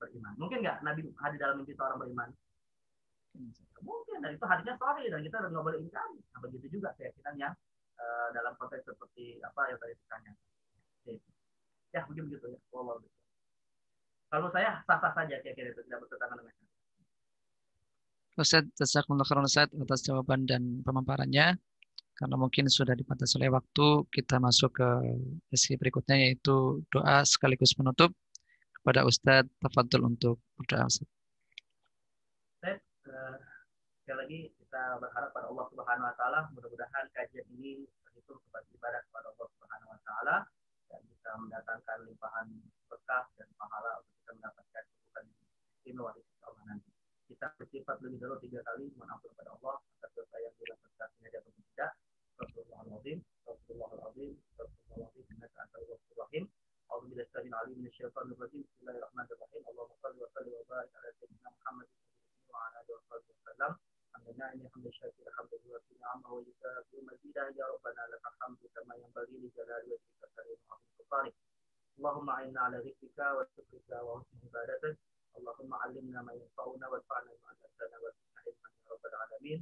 beriman. Mungkin nggak Nabi hadir dalam mimpi seorang beriman? Mungkin, dan itu hadisnya sahih dan kita nggak boleh ingkari. Nah, begitu juga keyakinan yang dalam konteks seperti apa yang tadi ditanya. Ya begitu ya. Kalau saya sah-sah saja keyakinan itu tidak bertentangan dengan syariat. Ustaz, jazakumullah khairan Ustaz atas jawaban dan pemaparannya. Karena mungkin sudah dibatasi oleh waktu, kita masuk ke sesi berikutnya yaitu doa sekaligus penutup kepada Ustaz. Tafadhol untuk berdoa Ustaz. Sekali lagi kita berharap pada Allah Subhanahu Wa Taala, mudah-mudahan kajian ini terhitung sebagai ibadah kepada Allah Subhanahu Wa Taala dan bisa mendatangkan limpahan berkah dan pahala untuk kita mendapatkan kebutuhan istimewa di sisi Allah nanti. Kita bersifat lebih dulu 3 kali mohon ampun kepada Allah atas dosa yang dilakukan ataupun tidak. Astagfirullahaladzim, astagfirullahaladzim, astagfirullahaladzim, innaka antal ghafurur rahim. A'udzubillahi minasyaitonir minasyaitonir rajim. Bismillahirrahmanirrahim. Allahumma shalli wa sallim wa barik ala sayyidina Muhammad wa ala alihi wasallam. Alhamdulillah hamdan syakira hamdan yuwaffi ni'amahu wa yukafi mazidah ya rabbana lakal hamdu kama yanbaghi li jalali wajhika karim wa ghafari. Allahumma a'inna ala dzikrika wa syukrika wa husni ibadatik. Allahumma 'allimna ma yanfa'una wanfa'na bima 'allamtana wa zidna ilman ya rabbal alamin.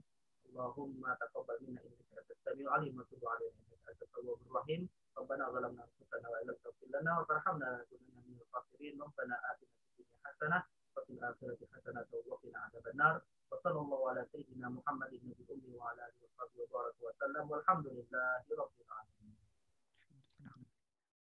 Allahumma taqabbal minna innaka antas samiul 'alim wa tub 'alaina innaka antat tawwabur rahim. Rabbana zalamna anfusana wa illam taghfir lana wa tarhamna lanakunanna minal khasirin. Rabbana atina fid dunya hasanah wa fil akhirati hasanah wa qina adzabannar. Wa sallallahu ala sayyidina Muhammadin nabiyil ummi wa ala alihi wa sahbihi wa baraka wa sallam. Walhamdulillahi rabbil alamin.